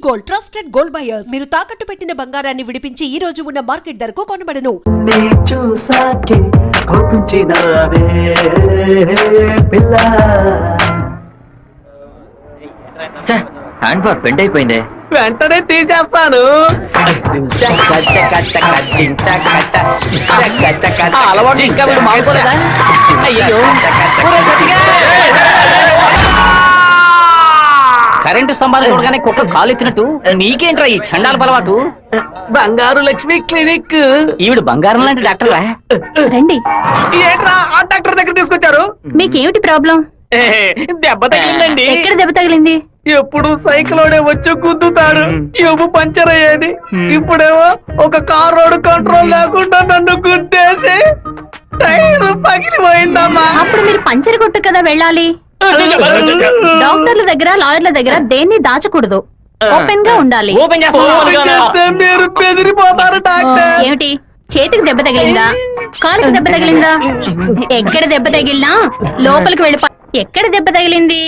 Gold, trusted gold buyers. మీరు తాకట్టు పెట్టిన బంగారాన్ని విడిపించి ఈ రోజు ఉన్న మార్కెట్ ధరకు కొనబడను. హ్యాండ్ బార్ బెండ్ అయిపోయింది. వెంటనే తీసేస్తాను. అలవాటు ఇంకా మీరు మారిపోలేదా? అయ్యో కరెంటు స్తంభాలు చూడగానే కుక్క కాలు ఎత్తినట్టు నీకేంట్రా ఈ చండాల అలవాటు? బంగారు లక్ష్మి క్లినిక్. ఈవిడ బంగారం లాంటి డాక్టర్ రండి. ఏంట్రా ఆ డాక్టర్ దగ్గర తీసుకొచ్చారు? మీకేమిటి ప్రాబ్లం? దెబ్బ తగిలిందండి. ఎక్కడ దెబ్బ తగిలింది? ఎప్పుడు సైకిలోనే వచ్చి గుద్దుతాడు, ఎవ్వు పంచర్ అయ్యేది. ఇప్పుడేమో ఒక కార్ రోడ్ కంట్రోల్ లేకుండా నన్ను గుద్దేసి టైర్ పగిలిపోయిందమ్మా. అప్పుడు మీరు పంచర్ కొట్టు కదా వెళ్ళాలి. డాక్టర్ల దగ్గర లాయర్ల దగ్గర దేన్ని దాచకూడదు, ఓపెన్ గా ఉండాలి. మీరు బెదిరిపోతారు డాక్టర్. ఏమిటి చేతికి దెబ్బ తగిలిందా, కాలుకి దెబ్బ తగిలిందా? ఎక్కడ దెబ్బ తగిలినా లోపలికి వెళ్ళి ఎక్కడ దెబ్బ తగిలింది?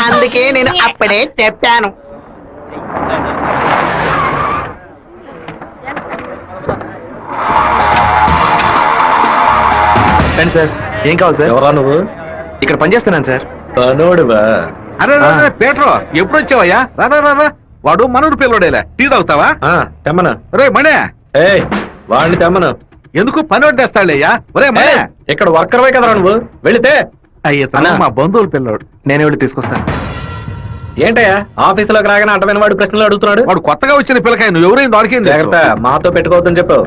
అందుకే నేను అప్పుడే చెప్పాను. రండి సార్. ఏం కావాలి సార్? ఎవరా నువ్వు? ఇక్కడ పనిచేస్తున్నాను సార్. పనోడువా? అరే పేట్రో ఎప్పుడు వచ్చావయ్యా? రా వాడు మనూరు పిల్లడేలా. టీ తాగుతావా? తెమ్మను. రే మణే, వాడిని తెమ్మను. ఎందుకు పని వడ్డేస్తాడయ్యా? ఒరే మణే, ఇక్కడ వర్కర్వే కదరా నువ్వు, వెళితే. అయ్యా మా బంధువుల పిల్లోడు. నేనే వెళ్ళి తీసుకొస్తాను. ఏంటయ్యా ఆఫీసులోకి రాగానే అడ్డమైన వాడు ప్రశ్నలు అడుగుతున్నాడు? వాడు కొత్తగా వచ్చిన పిల్లకాయ, నువ్వు ఎవరైనా దొరికింది జాగ్రత్త, మాతో పెట్టుకోవద్దని చెప్పు.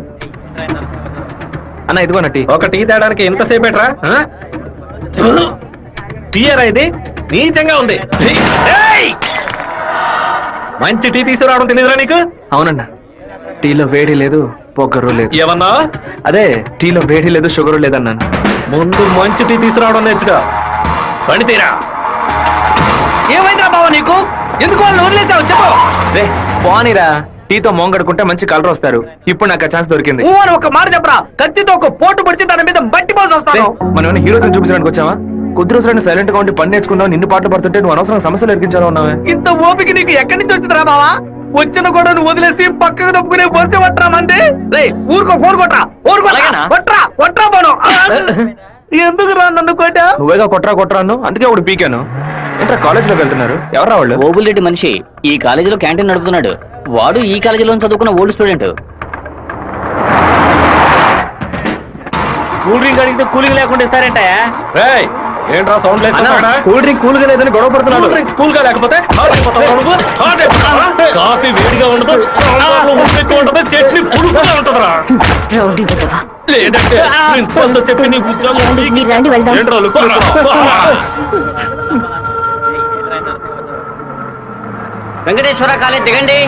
అన్న ఇదిగోన టీ. ఒక టీ తేడానికి ఎంతసేపు ఎట్రా? టీయరా ఇది? నీచంగా ఉంది. మంచి టీ తీసుకురావడం తెలియదురా నీకు? అవునన్నా, టీలో వేడి లేదు, పొగరు లేదు. ఏమన్నా? అదే టీలో వేడి లేదు, షుగరు లేదన్నాను. ముందు మంచి టీ తీసుకురావడం నేర్చుకో. పని తీరా. ఏమైందా బావ నీకు? ఎందుకు వాళ్ళని వదిలేసావు చెప్పు. రే పోనీరా, టీతో మోంగడుకుంటే మంచి కలర్ వస్తారు. ఇప్పుడు నాకు ఆ ఛాన్స్ దొరికింది. ఊ అని ఒక మాట చెప్పరా, కత్తితో ఒక పోటు పడిచి దాని మీద బట్టి పోసి వస్తాను. మనం హీరోస్ చూపించడానికి వచ్చావా? కొద్ది రోజులైనా సైలెంట్ గా ఉండి పని నేర్చుకున్నావు. నిన్ను పాటలు పడుతుంటే నువ్వు అనవసరం సమస్యలు ఎరికించాలో ఉన్నావే. ఇంత ఓపిక నీకు ఎక్కడి నుంచి వచ్చిందిరా బావా? వచ్చిన కూడా వదిలేసి పక్కకు తప్పుకునే బొరిసే పట్టరా మంది. రే ఊరుకో, ఫోన్ కొట్రా, కొట్రా పోను. ఎందుకు రా నన్ను కొట్టా? నువ్వేగా కొట్రా అన్ను, అందుకే ఒకటి పీకాను. ఏంట్రా కాలేజీలోకి వెళ్తున్నారు? ఎవరా వాళ్ళు? ఓబుల్రెడ్డి మనిషి ఈ కాలేజీలో క్యాంటీన్ నడుపుతున్నాడు. వాడు ఈ కాలేజీలో చదువుకున్న ఓల్డ్ స్టూడెంట్. కూల్ డ్రింక్ అడిగితే కూలింగ్ లేకుండా ఇస్తారంటాయా? ఏంట్రా సౌండ్ లేదు? కూల్ డ్రింక్ కూల్ గా లేదని గొడవ పడుతున్నాడు. కూల్ గా లేకపోతే కాఫీ వేడిగా ఉండదు, చట్నీ పులుపుగా ఉంటుందిరా. లేదంటే ప్రిన్సిపల్ తో చెప్పి నీ ఉద్యోగం ఏంట్రా లుక్కురా? వెంకటేశ్వర కాలేజ్ దిగండి.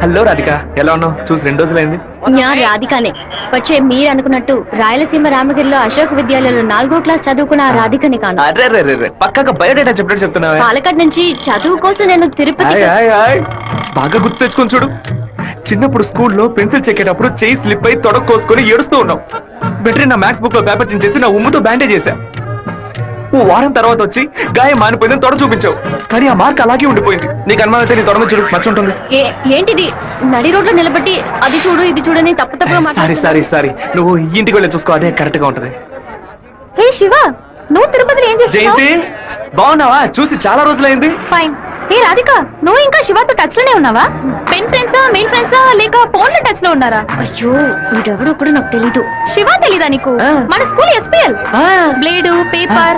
హలో రాధిక, ఎలా ఉన్నావు? చూసి 2 రోజులైంది. రాధికనే. వచ్చే మీరు అనుకున్నట్టు రాయలసీమ రామగిరిలో అశోక్ విద్యాలయంలో 4వ క్లాస్ చదువుకున్న రాధికని కాను. అరే పక్కగా బయోడేటా చెప్పినట్టు చెప్తున్నావా? పాలకాడ్ నుంచి చదువు కోసం నేను తిరుపతి. బాగా గుర్తు తెచ్చుకొని చూడు. చిన్నప్పుడు స్కూల్లో పెన్సిల్ చెక్కేటప్పుడు చెయ్యి స్లిప్ అయి తొడకు కోసుకొని ఏడుస్తూ ఉన్నావు. బెటరీ నా మ్యాథ్స్ బుక్ లో పేపర్ చించేసి నా ఉమ్ముతో బ్యాండేజ్ చేశా. వారం తర్వాత వచ్చి గాయం మానిపోయిందని తొడ చూపించావు, కానీ ఆ మార్క్ అలాగే ఉండిపోయింది. నీకు అనుమానం అయితే నీ తొడ మీద చూడు, మర్చి ఉంటుంది. ఏంటిది నడి రోడ్లో నిలబెట్టి అది చూడు ఇది చూడని తప్పు సారీ నువ్వు ఇంటికి వెళ్ళి చూసుకో, అదే కరెక్ట్ గా ఉంటది. హే శివ, నువ్వు తిరుపతిలో ఏం చేస్తున్నావు? జయంతి బాగున్నావా? చూసి చాలా రోజులైంది. ఫైన్. ఏ రాధిక, నువ్వు ఇంకా శివతో టచ్ లోనే ఉన్నావా? పెన్ ఫ్రెండ్సా, మెయిల్ ఫ్రెండ్సా, లేక ఫోన్ లో టచ్ లో ఉన్నారా? అయ్యో వీడెవడో కూడా నాకు తెలీదు. శివ తెలీదా నీకు? మన స్కూల్ ఎస్పీఎల్ బ్లేడు, పేపర్,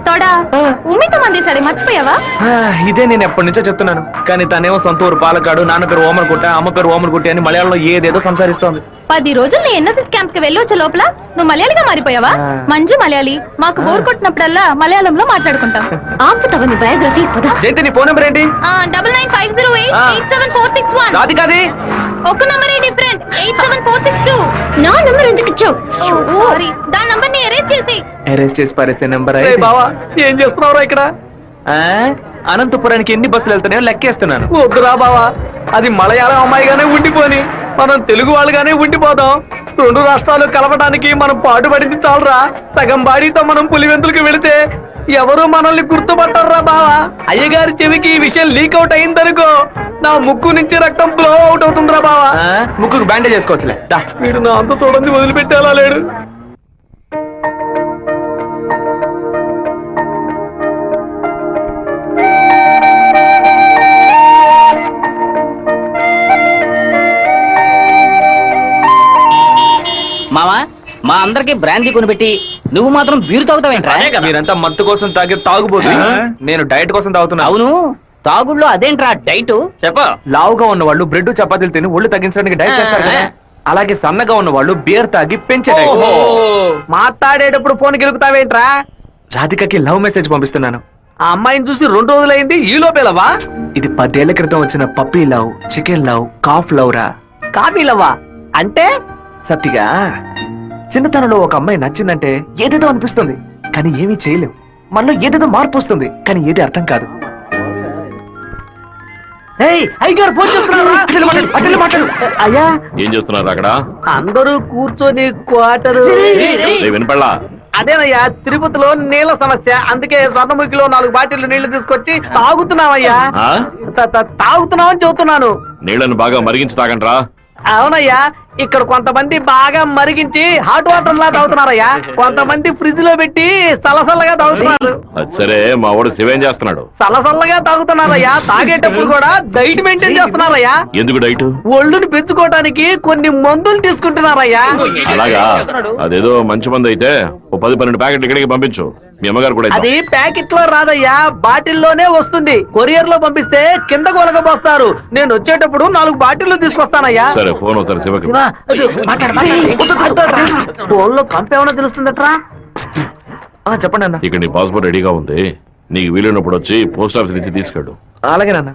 తొడ ఉమ్మితో మందేశాడు, మర్చిపోయావా? ఇదే నేను ఎప్పటి నుంచో చెప్తున్నాను, కానీ తనేమో సొంత ఊరు పాలకాడు, నాన్న పేరు ఓమర్గుట్ట, అమ్మ పేరు ఓమర్గుట్టి అని మలయాళంలో ఏదేదో సంసారిస్తోంది. 10 రోజులు నీ ఎన్ఎస్ఎస్ క్యాంప్ కి వెళ్ళొచ్చే లోపల నువ్వు మలయాళిగా మారిపోయావా? మంజు మలయాళి. మాకు బోర్ కొట్టినప్పుడల్లా మలయాళంలో మాట్లాడుకుంటాం. ఆపుతావా నీ బయోగ్రఫీ? జయంతి నీ ఫోన్ నెంబర్ ఏంటి? 9950887461. రాధికాది ఒక నంబరే డిఫరెంట్, 87462. నా నంబర్ ఎందుకు ఇచ్చావు? సారీ, దాని నంబర్ ని ఎరేజ్ చేసి పారేసే నంబర్. బావా ఏం చేస్తున్నావురా ఇక్కడ? అనంతపురానికి ఎన్ని బస్సులు వెళ్తున్నాయో లెక్కేస్తున్నాను. వద్దురా బావా, అది మలయాళం అమ్మాయిగానే ఉండిపోని మనం తెలుగు వాళ్ళుగానే ఉండిపోదాం. 2 రాష్ట్రాలు కలవడానికి మనం పాటుపడింది చాలరా. సగం బాడీతో మనం పులివెందులకు వెళితే ఎవరు మనల్ని గుర్తుపట్టారా బావా? అయ్యగారి చెవికి ఈ విషయం లీక్ అవుట్ అయిందనుకో, నా ముక్కు నుంచి రక్తం ఫ్లో అవుట్ అవుతుందిరా బావా. ముక్కుకు బ్యాండేజ్ చేసుకోవచ్చులే దా. వీడు నా అంత చూడండి వదిలిపెట్టేలా లేడు. మావా మా అందరికి బ్రాందీ కొనిపెట్టి నువ్వు మాత్రం బీరు తాగుతావేంట్రా? మీరంతా మత్తు కోసం తాగే తాగుబోతు, నేను డైట్ కోసం తాగుతున్నా. అవును, తాగుళ్ళో అదేంట్రా డైట్ చెప్ప. లావుగా ఉన్న వాళ్ళు బ్రెడ్ చపాతీలు తిని ఒళ్ళు తగ్గించడానికి డైట్ చేస్తారు కదా, అలాగే సన్నగా ఉన్న వాళ్ళు బియర్ తాగి పెంచే డైట్. మాట్లాడేటప్పుడు ఫోన్ గెలుగుతావేంట్రా? రాధికకి లవ్ మెసేజ్ పంపిస్తున్నాను. ఆ అమ్మాయిని చూసి 2 రోజులైంది, ఈ లోపేలవా? ఇది 10 ఏళ్ల క్రితం వచ్చిన puppy love, chicken love, calf love రా. కాపీలవ్వా అంటే? సత్తిగా చిన్నతనంలో ఒక అమ్మాయి నచ్చిందంటే ఏదేదో అనిపిస్తుంది, కానీ ఏమీ చేయలేం. మనలో ఏదేదో మార్పు వస్తుంది, కానీ ఏది అర్థం కాదు. అయ్యగారు ఫోన్ చేస్తున్నారా? మాట్లాడు. అయ్యా, ఏం చేస్తున్నారు అక్కడ? అందరూ కూర్చొని క్వార్టరు. వినపడలా? అదేనయ్యా, తిరుపతిలో నీళ్ళ సమస్య, అందుకే స్వర్ణముఖిలో 4 బాటిల్ నీళ్లు తీసుకొచ్చి తాగుతున్నామయ్యా. ఆ? తాగుతున్నామని చెబుతున్నాను. నీళ్లను బాగా మరిగించి తాగండ్రా. అవునయ్యా, ఇక్కడ కొంతమంది బాగా మరిగించి హాట్ వాటర్ లా తాగుతున్నారయ్యా, కొంతమంది ఫ్రిడ్జ్ లో పెట్టి సలసల్లగా తాగుతున్నారు. అది సరే, మా వాడు శివేం చేస్తున్నాడు? సలసల్లగా తాగుతున్నారయ్యా. తాగేటప్పుడు కూడా డైట్ మెయింటైన్ చేస్తున్నారయ్యా. ఎందుకు డైట్? ఒళ్ళుని పెంచుకోవడానికి కొన్ని మందులు తీసుకుంటున్నారయ్యా. అలాగా? అదేదో మంచి మంది అయితే ఓ 10-12 ప్యాకెట్లు ఇక్కడికి పంపించు. మీ అమ్మగారు కూడా ఇద్దాం. అది ప్యాకెట్ లో రాదయ్యా, బాటిల్లోనే వస్తుంది. కొరియర్ లో పంపిస్తే కింద కొలగబోస్తారు. నేను వచ్చేటప్పుడు 4 బాటిల్లు తీసుకొస్తానయ్యా. సరే, ఫోన్ అవుతారు శివకి. ఫోన్ లో కంపేమన్నా తెలుస్తుందట్రా? చెప్పండి అన్న. ఇక్కడ నీ పాస్పోర్ట్ రెడీగా ఉంది, నీకు వీలున్నప్పుడు వచ్చి పోస్ట్ ఆఫీస్ నుంచి తీసుకెళ్ళు. అలాగే నాన్న.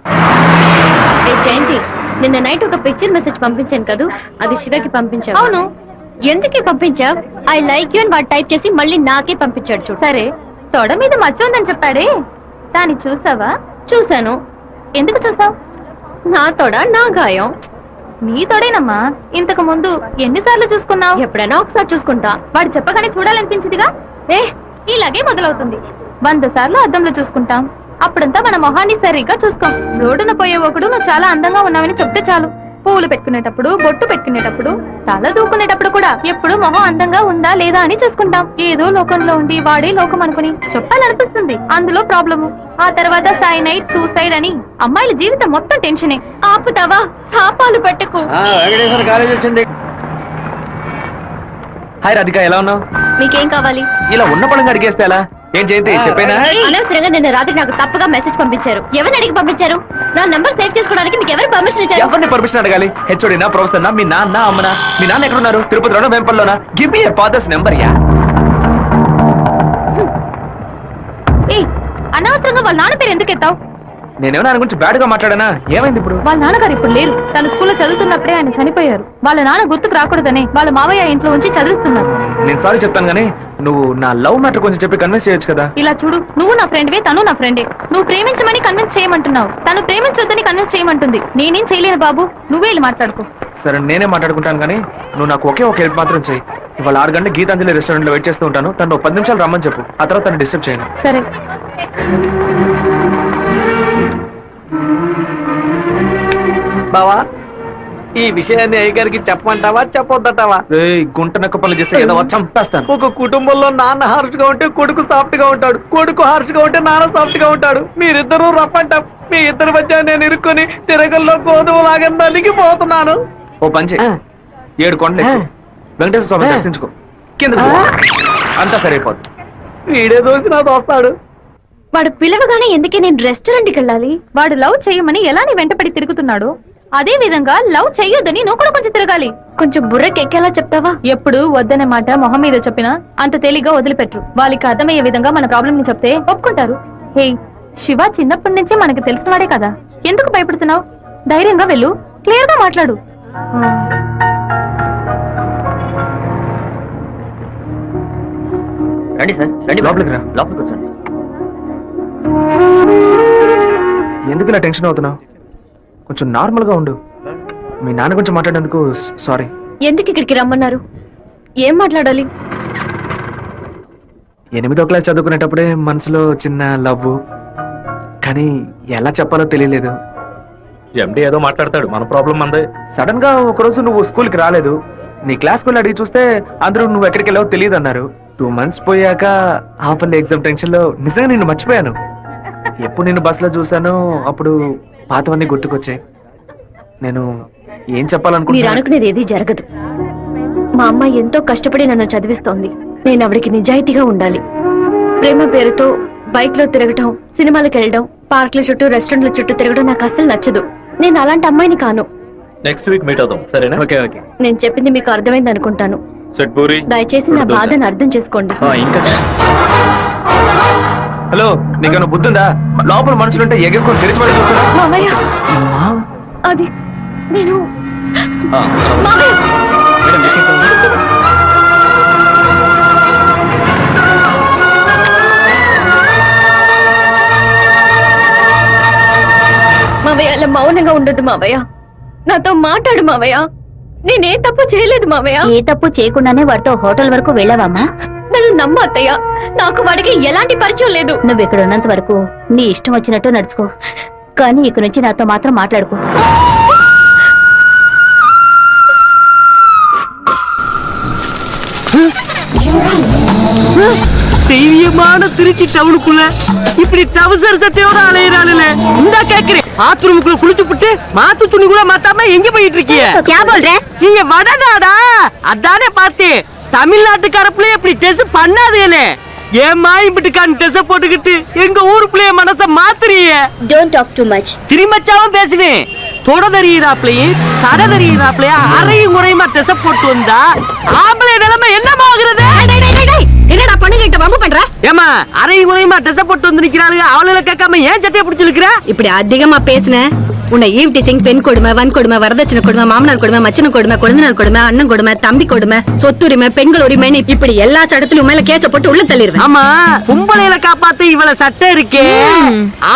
జయంతి, నిన్న నైట్ ఒక పిక్చర్ మెసేజ్ పంపించాను కదా, అది శివకి పంపించావు. అవును, ఎందుకే పంపించావు? ఐ లైక్ యూ అని వాడు టైప్ చేసి మళ్ళీ నాకే పంపించాడు చూడు. సరే, తొడ మీద మచ్చ ఉందని చెప్పాడే, దాన్ని చూసావా? చూశాను. ఎందుకు చూసావు? నా తొడ నా గాయం. నీ తొడేనమ్మా. ఇంతకు ముందు ఎన్నిసార్లు చూసుకున్నావు? ఎప్పుడైనా ఒకసారి చూసుకుంటా. వాడు చెప్పగానే చూడాలనిపించిందిగా. ఇలాగే మొదలవుతుంది. 100 సార్లు అద్దంలో చూసుకుంటాం, అప్పుడంతా మన మొహాన్ని సరిగ్గా చూసుకోం. రోడ్డున పోయే ఒకడు నువ్వు చాలా అందంగా ఉన్నావని చెప్తే చాలు. పువ్వులు పెట్టుకునేటప్పుడు, బొట్టు పెట్టుకునేటప్పుడు, తల దూకునేటప్పుడు కూడా ఎప్పుడు మొహం అందంగా ఉందా లేదా అని చూసుకుంటాం. ఏదో లోకంలో ఉండి వాడే లోకం అనుకుని చెప్పాలనిపిస్తుంది. అందులో ప్రాబ్లము. ఆ తర్వాత సైనైడ్, సూసైడ్ అని అమ్మాయిల జీవితం మొత్తం టెన్షనే. ఆపుతావా? శాపాలు పెట్టకు. వెంకటేశ్వర కాలేజ్ వచ్చింది. హాయ్ రాధిక, ఎలా ఉన్నావు? మీకేం కావాలి? ఇలా ఉన్న పడంగా అడిగేస్తే ఎలా? ఏం జయంతి చెప్పేనా? అనవసరంగా నిన్న రాత్రి నాకు తప్పుగా మెసేజ్ పంపించారు. ఎవరిని అడిగి పంపించారు? నా నంబర్ సేవ్ చేసుకోవడానికి మీకు ఎవరు పర్మిషన్ ఇచ్చారు? ఎవరిని పర్మిషన్ అడగాలి? హెచ్ఓడినా, ప్రొఫెసర్నా, మీ నాన్న, అమ్మనా? మీ నాన్న ఎక్కడున్నారు? తిరుపతిలోనా, వెంపల్లోనా? Give me your father's number yeah. అనవసరంగా వాళ్ళ నాన్న పేరు ఎందుకు ఎత్తావు? నేనేమన్నా ఆయన గురించి బ్యాడ్ గా మాట్లాడానా? ఏమైంది ఇప్పుడు? వాళ్ళ నాన్నగారు ఇప్పుడు లేరు. తన స్కూల్లో చదువుతున్నప్పుడే ఆయన చనిపోయారు. వాళ్ళ నాన్న గుర్తుకు రాకూడదని వాళ్ళ మావయ్య ఇంట్లో ఉంచి చదివిస్తున్నారు. నేను సారీ చెప్తాను గానీ నువ్వు నా లవ్ మ్యాటర్ కొంచెం చెప్పి కన్విన్స్ చేయొచ్చు కదా. ఇలా చూడు, నువ్వు నా ఫ్రెండ్వే, తను నా ఫ్రెండే. నువ్వు ప్రేమించమని కన్విన్స్ చేయమంటున్నావు, తను ప్రేమించొద్దని కన్విన్స్ చేయమంటుంది. నేనేం చేయలేను బాబు, నువ్వే వెళ్ళి మాట్లాడుకో. సరే, నేనే మాట్లాడుకుంటాను కానీ నువ్వు నాకు ఒకే ఒక హెల్ప్ మాత్రం చేయి. ఇవాళ 6 గంటల గీతాంజలి రెస్టారెంట్ లో వెయిట్ చేస్తూ ఉంటాను. తను 10 నిమిషాలు రమ్మని చెప్పు, ఆ తర్వాత తను డిస్టర్బ్ చేయను. సరే. బావా, ఈ విషయాన్ని అయ్యగారికి చెప్పమంటావా చెప్పొద్దటావా? గుంట నక్క పనులు చేస్తే ఏదో చంపేస్తాను. ఒక కుటుంబంలో నాన్న హార్ష్ గా ఉంటే కొడుకు సాఫ్ట్ గా ఉంటాడు, కొడుకు హార్ష్ గా ఉంటే నాన్న సాఫ్ట్ గా ఉంటాడు. మీరిద్దరూ రప్పంట. మీ ఇద్దరి మధ్య నేను ఇరుక్కుని తిరగల్లో గోధుమ లాగా నలిగిపోతున్నాను. ఓ పంచే, 7 కొండలు ఎక్కు. వెంకటేశ్వర స్వామి దర్శించుకో, కింద అంతా సరైపోద్ది. వీడే దోసి నాతో వస్తాడు. వాడు పిలవగానే ఎందుకే నేను రెస్టారెంట్కి వెళ్ళాలి? వాడు లవ్ చేయమని ఎలా నీ వెంటపడి తిరుగుతున్నాడు, అదే విధంగా లవ్ చెయ్యొద్దని నువ్వు కూడా కొంచెం తిరగాలి. కొంచెం బుర్రకెక్కేలా చెప్తావా? ఎప్పుడు వద్దనే మాట మొహం మీద చెప్పినా అంత తేలిగ్గా వదిలిపెట్టరు. వాళ్ళకి అర్థమయ్యే విధంగా మన ప్రాబ్లం ని చెప్తే ఒప్పుకుంటారు. హే, శివ చిన్నప్పటి నుంచి మనకి తెలిసినవాడే కదా, ఎందుకు భయపడుతున్నావు? ధైర్యంగా వెళ్ళు, క్లియర్ గా మాట్లాడు. రండి సార్, రండి. లోపలికి రా. లోపలికి వచ్చండి. ఎందుకు ఇలా టెన్షన్ అవుతున్నావు? కొంచెం నార్మల్ గా ఉండు. మీ నాన్న గురించి మాట్లాడేందుకు సారీ. ఎందుకు ఇక్కడికి రమ్మన్నారు? ఏం మాట్లాడాలి? 8వ క్లాస్ చదువుకునేటప్పుడే మనసులో చిన్న లవ్, కానీ ఎలా చెప్పాలో తెలియలేదు. ఎండి ఏదో మాట్లాడతాడు, మన ప్రాబ్లం మందే. సడన్ గా ఒకరోజు నువ్వు స్కూల్కి రాలేదు. నీ క్లాస్ పిల్లలు అడిగి చూస్తే అందరూ నువ్వు ఎక్కడికి వెళ్ళావో తెలియదు అన్నారు. 2 months పోయాక హాఫర్లీ ఎగ్జామ్ టెన్షన్ లో నిజంగా నిన్ను మర్చిపోయాను. ఎప్పుడు నిన్ను బస్సులో చూసానో అప్పుడు పాతవన్నీ గుర్తుకొచ్చాయి. నేను ఏం మీరు చెప్పాలనుకుంటున్నా, అనుకునేది ఏది జరగదు. మా అమ్మ ఎంతో కష్టపడి నన్ను చదివిస్తోంది. నేను ఆవిడకి నిజాయితీగా ఉండాలి. ప్రేమ పేరుతో బైక్ లో తిరగటం, సినిమాలకు వెళ్ళడం, పార్కుల చుట్టూ రెస్టారెంట్ల చుట్టూ తిరగడం నాకు అస్సలు నచ్చదు. నేను అలాంటి అమ్మాయిని కాను. నెక్స్ట్ వీక్ మీట్ అవుదాం, సరేనా? Okay okay. నేను చెప్పింది మీకు అర్థమైంది అనుకుంటాను. సెట్ పూరి. దయచేసి నా బాధను అర్థం చేసుకోండి. ఇంకా హలో, నీకన్నా బుద్ధుందా? లోపల మనుషులుంటే ఎగేసుకొని తెరిచిపడి చూస్తున్నా. మామయ్య, అది నేను మామయ్య, మావయ్య అలా మౌనంగా ఉండదు మావయ్య. నాతో మాట్లాడు మావయ్య. నేనే తప్పు చేయలేదు మావయ్య. ఏ తప్పు చేయకుండానే వాడితో హోటల్ వరకు వెళ్ళావమ్మా? నన్ను నమ్ము అత్తయ్య. నాకు వాడికి ఎలాంటి పరిచయం లేదు. నువ్వు ఇక్కడ ఉన్నంత వరకు నీ ఇష్టం వచ్చినట్టు నడుచుకో, కానీ ఇక నుంచి నాతో మాత్రం మాట్లాడుకో. தெய்வீகமான திருச்சி டவுனுக்குள்ள இப்படி டவுசர் சட்டையோட அலையிறாளுல இந்த கேக்குறேன். பாத்ரூமுக்குள்ள குளிச்சு புட்டு மாத்து துணி கூட மாத்தாம எங்க போயிட்டு இருக்கீங்க? क्या बोल रहे? நீங்க வடநாடா? அதானே பார்த்தேன். தமிழ்நாட்டுக்காரப்புல இப்படி டெஸ் பண்ணாதேனே. ஏமா இப்படிக்கான டெஸ் போட்டுக்கிட்டு எங்க ஊருக்குள்ளே மனச மாத்துறீங்க? Don't talk too much. திரும்பச்சாவும் பேசுவேன். தொடதறியிறாப்லையும் தடதறியிறாப்லையும் அறையும் முறையுமா டெஸ் போட்டு வந்தா ஆம்பளை நிலைமை என்னமாகிறது? என்னடா பண்ணுகிட்ட வம்பு பண்ற? ஏமா அறையும் முறையுமா டெஸ் போட்டு வந்து நிக்கிறாளுங்க, அவளை கேட்காம ஏன் சட்டையை பிடிச்சு இழுக்கிற? இப்படி அதிகமா பேசுன உன்னை ஈவ் டீசிங், பெண் கொடுமை, வன் கொடுமை, வரதட்சணை கொடுமை, மாமனார் கொடுமை, மச்சன கொடுமை, குழந்தைனார் கொடுமை, அண்ணன் கொடுமை, தம்பி கொடுமை, சொத்துரிமை, பெண்கள் உரிமைன்னு இப்படி எல்லா சட்டத்திலும் மேல கேஸ போட்டு உள்ள தள்ளிடுவேன். ஆமா, பொம்பளையில காப்பாத்த இவ்வளவு சட்டம் இருக்கே,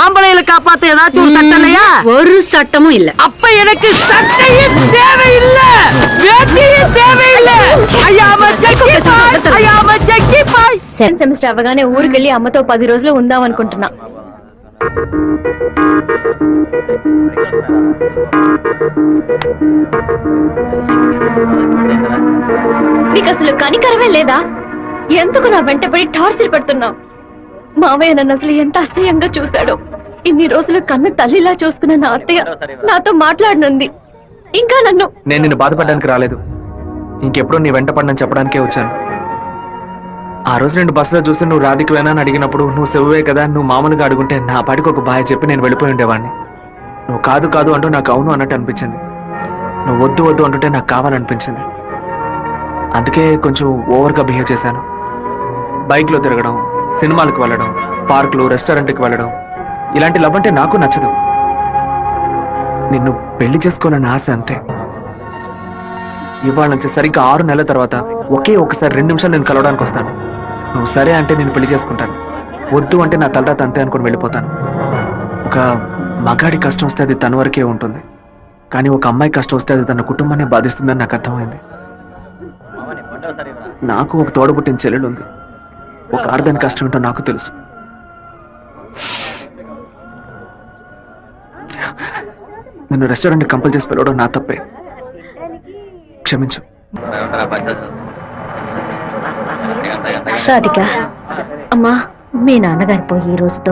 ஆம்பளையில காப்பாத்த ஏதாச்சும் ஒரு சட்டம் இல்லையா? ஒரு சட்டமும் இல்ல. அப்ப எனக்கு சட்டையே தேவையில்ல, வேட்டியே தேவையில்ல. ஐயாம சக்கி பாய், ஐயாம சக்கி பாய். సెకండ్ సెమిస్టర్ అవగానే ఊరికెళ్ళి అమ్మతో 10 రోజులు ఉందాం అనుకుంటున్నా. నీకు అసలు కనికరమే లేదా? ఎందుకు నా వెంటపడి టార్చర్ పెడుతున్నావు? మావయ్య నన్ను అసలు ఎంత అసహ్యంగా చూశాడో. ఇన్ని రోజులు కన్న తల్లిలా చూసుకున్న నా అత్తయ్య నాతో మాట్లాడనుంది. ఇంకా నన్ను నేను నిన్ను బాధపడడానికి రాలేదు. ఇంకెప్పుడు నీ వెంట పడనని చెప్పడానికే వచ్చాను. ఆ రోజు నేను బస్సులో చూసి నువ్వు రాధికవేనా అని అడిగినప్పుడు నువ్వు సెవ్వే కదా, నువ్వు మామూలుగా అడుగుంటే నా పాటికి ఒక బాయ్ చెప్పి నేను వెళ్ళిపోయి ఉండేవాడిని. నువ్వు కాదు కాదు అంటూ నాకు అవును అన్నట్టు అనిపించింది. నువ్వు వద్దు వద్దు అంటుంటే నాకు కావాలనిపించింది. అందుకే కొంచెం ఓవర్గా బిహేవ్ చేశాను. బైక్లో తిరగడం, సినిమాలకు వెళ్ళడం, పార్కులు, రెస్టారెంట్కి వెళ్ళడం, ఇలాంటి లవ్ అంటే నాకు నచ్చదు. నిన్ను పెళ్లి చేసుకోవాలని ఆశ అంతే. ఇవాళ నుంచి సరిగ్గా 6 నెలల తర్వాత ఒకే ఒకసారి 2 నిమిషాలు నేను కలవడానికి వస్తాను. నువ్వు సరే అంటే నేను పెళ్లి చేసుకుంటాను, వద్దు అంటే నా తలరాత అంతే అనుకుని వెళ్ళిపోతాను. ఒక మగాడి కష్టం వస్తే అది తన వరకే ఉంటుంది, కానీ ఒక అమ్మాయి కష్టం వస్తే అది తన కుటుంబాన్ని బాధిస్తుందని నాకు అర్థమైంది. నాకు ఒక తోడబుట్టిన చెల్లెలు ఉంది. ఒక ఆడదాని కష్టం ఏంటో నాకు తెలుసు. నిన్ను రెస్టారెంట్ కంపల్ చేసి పిలవడం నా తప్పే, క్షమించు. రాధిక, అమ్మా మీ నాన్నగారు పోయి ఈ రోజుతో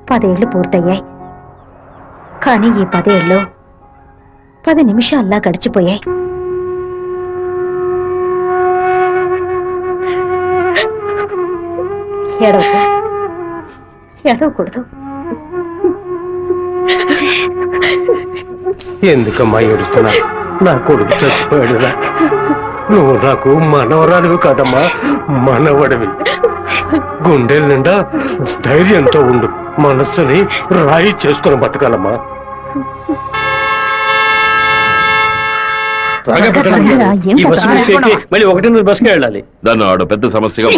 10 ఏళ్లు పూర్తయ్యాయి. కానీ ఈ 10 ఏళ్ళు 10 నిమిషాల్లా గడిచిపోయాయి. ఏడవకూడదు. ఎందుకమ్మా ఏడుస్తున్నా? నా కొడుకు చచ్చిపోయాడురా. నువ్వు నాకు మనవరాలివి కాదమ్మా, మనవడివి. గుండెల నిండా ధైర్యంతో ఉండు, మనస్సుని రాయి చేసుకుని బతకాలమ్మా. మళ్ళీ 1 బస్కి వెళ్ళాలి. దాన్ని ఆడు పెద్ద సమస్యగా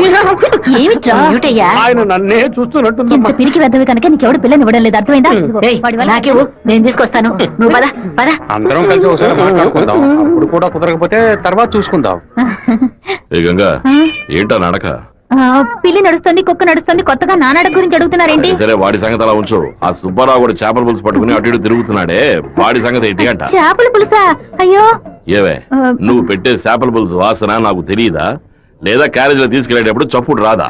ఏమిట్రా ఏమిటయ్యా? ఆయన నన్నే చూస్తున్నట్టుందమ్మా. ఇంత పిరికి వెద్దవి కనుక నీకెవడు పిల్లని ఇవ్వడం లేదు, అర్థమైందా? ఏయ్, నాకేవు, నేను తీసుకొస్తాను. నువ్వు పద పద. అందరం కలిసి ఒకసారి మాట్లాడుకుందాం, అప్పుడు కూడా కుదరకపోతే తర్వాత చూసుకుందాం. ఏ గంగా, ఏంటా నడక? పిల్లి నడుస్తుంది, కుక్క నడుస్తుంది, కొత్తగా నానాడ గురించి అడుగుతున్నారేంటి? సరే వాడి సంగతి అలా ఉంచు. ఆ సుబ్బారావు కూడా చేపల పులుసు పట్టుకుని అటు ఇటు తిరుగుతున్నాడే, వాడి సంగతి ఏంటి అంట. చేపల పులుసా? అయ్యో ఏవే, నువ్వు పెట్టే చేపల పులుసు వాసన నాకు తెలియదా? లేదా క్యారేజీలో తీసుకెళ్లేటప్పుడు చప్పుడు రాదా?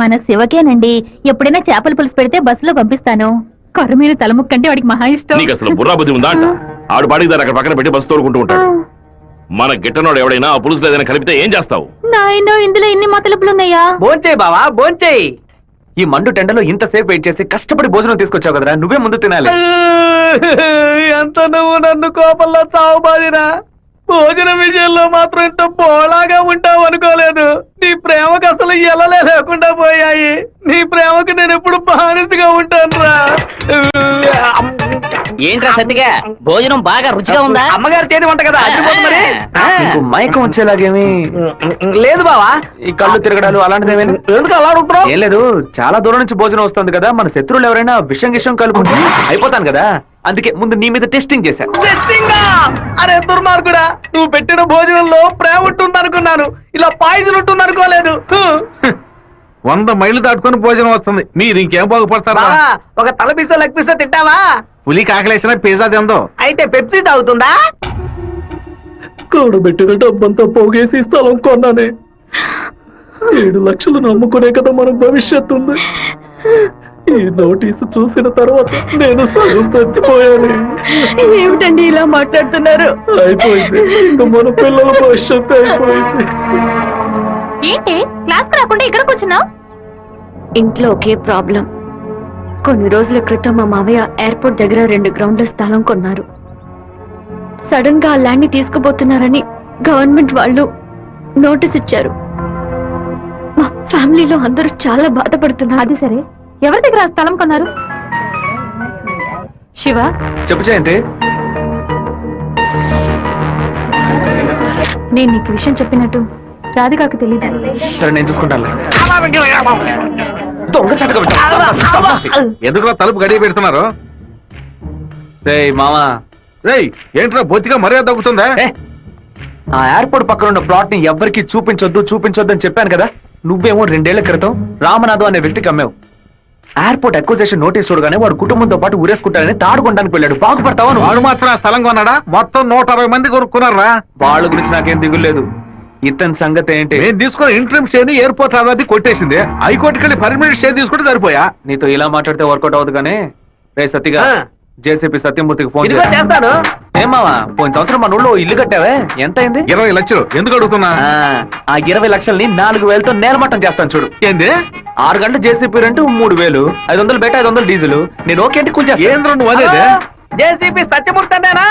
మన శివకేనండి, ఎప్పుడైనా చేపల పులుసు పెడితే బస్సులో పంపిస్తాను. కొర్రమీను తలముక్కంటే వాడికి మహా ఇష్టం. నీకు అసలు బుర్రా బుద్ధి ఉందా అంట? ఆడు పాడికి దాన్ని అక్కడ పక్కన పెట్టి బస్సు తోడుకుంటూ ఉంటాడు. మన గిట్టనోడు ఎవడైనా ఆ పులుసులో ఏదైనా కలిపితే ఏం చేస్తావు? నాయనో, ఇందులో ఎన్ని మతలపులున్నాయా? భోంచేయి బావా, భోంచేయి. ఈ మండు టెండలో ఇంతసేపు వెయిట్ చేసి కష్టపడి భోజనం తీసుకొచ్చావు కదరా, నువ్వే ముందు తినాలి. ఎంత నువ్వు నన్ను కోపంలో చావు బాదిరా. భోజనం విషయంలో మాత్రం ఇంత బోళాగా ఉంటావు అనుకోలేదు. నీ ప్రేమకు అసలు ఎలలే లేకుండా పోయాయి. నీ ప్రేమకు నేను ఎప్పుడు బానిసగా ఉంటాను రా. ఏంట్రా సత్తిగా, భోజనం బాగా రుచిగా ఉందా? అమ్మగారు చేతి వంట కదా, అడ్డుకోదు మరి. నీకు మైకం వచ్చేలాగేమి లేదు బావా? ఈ కళ్ళు తిరగడాలు అలాంటిది ఏమైనా? ఎందుకు అలా అడుగుతున్నావు? ఏం లేదు, చాలా దూరం నుంచి భోజనం వస్తుంది కదా, మన శత్రువులు ఎవరైనా విషం గిషం కలుపుకుంటే అయిపోతాను కదా, అందుకే ముందు నీ మీద టెస్టింగ్ చేశా. అరే దుర్మార్గుడా, నువ్వు పెట్టిన భోజనంలో ప్రేమ ఉంటుంది అనుకున్నాను, ఇలా పాయిజన్ ఉంటుంది అనుకోలేదు. 100 మైళ్ళు దాటుకొని భోజనం వస్తుంది, మీరు ఇంకేం బాగుపడతారా? ఒక తల పిసో లెగ్ పిసో తింటావా? పులి కాకలేసిన పిజ్జా తిందో. అయితే పెప్సీ తాగుతుందా? కూడబెట్టిన డబ్బంతా పోగేసి స్థలం కొన్నానే. 7 లక్షలు నమ్ముకునే కదా మన భవిష్యత్తు ఉంది. ఈ నోటీసు చూసిన తర్వాత నేను సగం చచ్చిపోయాను. ఏమిటండి ఇలా మాట్లాడుతున్నారు? అయిపోయింది, ఇంకా మన పిల్లల భవిష్యత్తు అయిపోయింది. ఏంటి క్లాస్ రాకుండా ఇక్కడ కూర్చున్నావు? ఇంట్లో ఒకే ప్రాబ్లం. కొన్ని రోజుల క్రితం మా మావయ్య ఎయిర్పోర్ట్ దగ్గర 2 గ్రౌండ్ల స్థలం కొన్నారు. సడన్ గా ఆ ల్యాండ్ ని తీసుకుపోతున్నారని గవర్నమెంట్ వాళ్ళు నోటీస్ ఇచ్చారు. మా ఫ్యామిలీలో అందరూ చాలా బాధపడుతున్నారు. అది సరే, ఎవరి దగ్గర ఆ స్థలం కొన్నారు? శివ, చెప్పు జయంతి. నేను నీకు విషయం చెప్పినట్టు రాధికాకు తెలీదు. సరే నేను చూసుకుంటాను. దొంగ చటక ఎందుకు తలుపు గడియ పెడుతున్నారు? రేయ్ మామా, రేయ్ ఏంట్రా బొత్తిగా మర్యాద తగ్గుతుందా? ఆ ఎయిర్పోర్ట్ పక్కన ఉన్న ప్లాట్ ని ఎవ్వరికి చూపించొద్దు అని చెప్పాను కదా. నువ్వేమో 2 ఏళ్ల క్రితం రామనాథం అనే వ్యక్తికి అమ్మావు. ఎయిర్పోర్ట్ అక్విజిషన్ నోటీస్ చూడగానే వాడు కుటుంబంతో పాటు ఊరేసుకుంటారని తాడుకొనడానికి వెళ్ళాడు. బాగుపడతావా? వాడు మాత్రం ఆ స్థలం కొన్నాడా? మొత్తం 160 మంది కొనుక్కున్నారా? వాళ్ళ గురించి నాకేం దిగులేదు. ఇతని సంగతి ఏంటి? నేను తీసుకున్న ఇంట్రీమ్ స్టే ని ఎయిర్పోర్ట్ అథారిటీ కొట్టేసింది. హైకోర్టుకి వెళ్ళి పర్మనెంట్ స్టే తీసుకుంటే సరిపోయా. నీతో ఇలా మాట్లాడితే వర్కౌట్ అవుతుంది కానీ. రే సత్తిగా, జేసీపీ సత్యమూర్తికి ఫోన్ చేస్తాను. ఏమావా, పోయిన సంవత్సరం మన ఊళ్ళో ఇల్లు కట్టావే, ఎంత అయింది? 20 లక్షలు. ఎందుకు అడుగుతున్నా? ఆ 20 లక్షల్ని 4,000తో నేలమట్టం చేస్తాను చూడు. ఏంది? 6 గంటలు జేసీపీ రెంట్ 3,000, 500 బయట 500 డీజిల్. నేను ఓకే అంటే కూర్చో. ఏంద్ర నువ్వు అనేదే? జేసీపీ సత్యమూర్తి అంటేనా?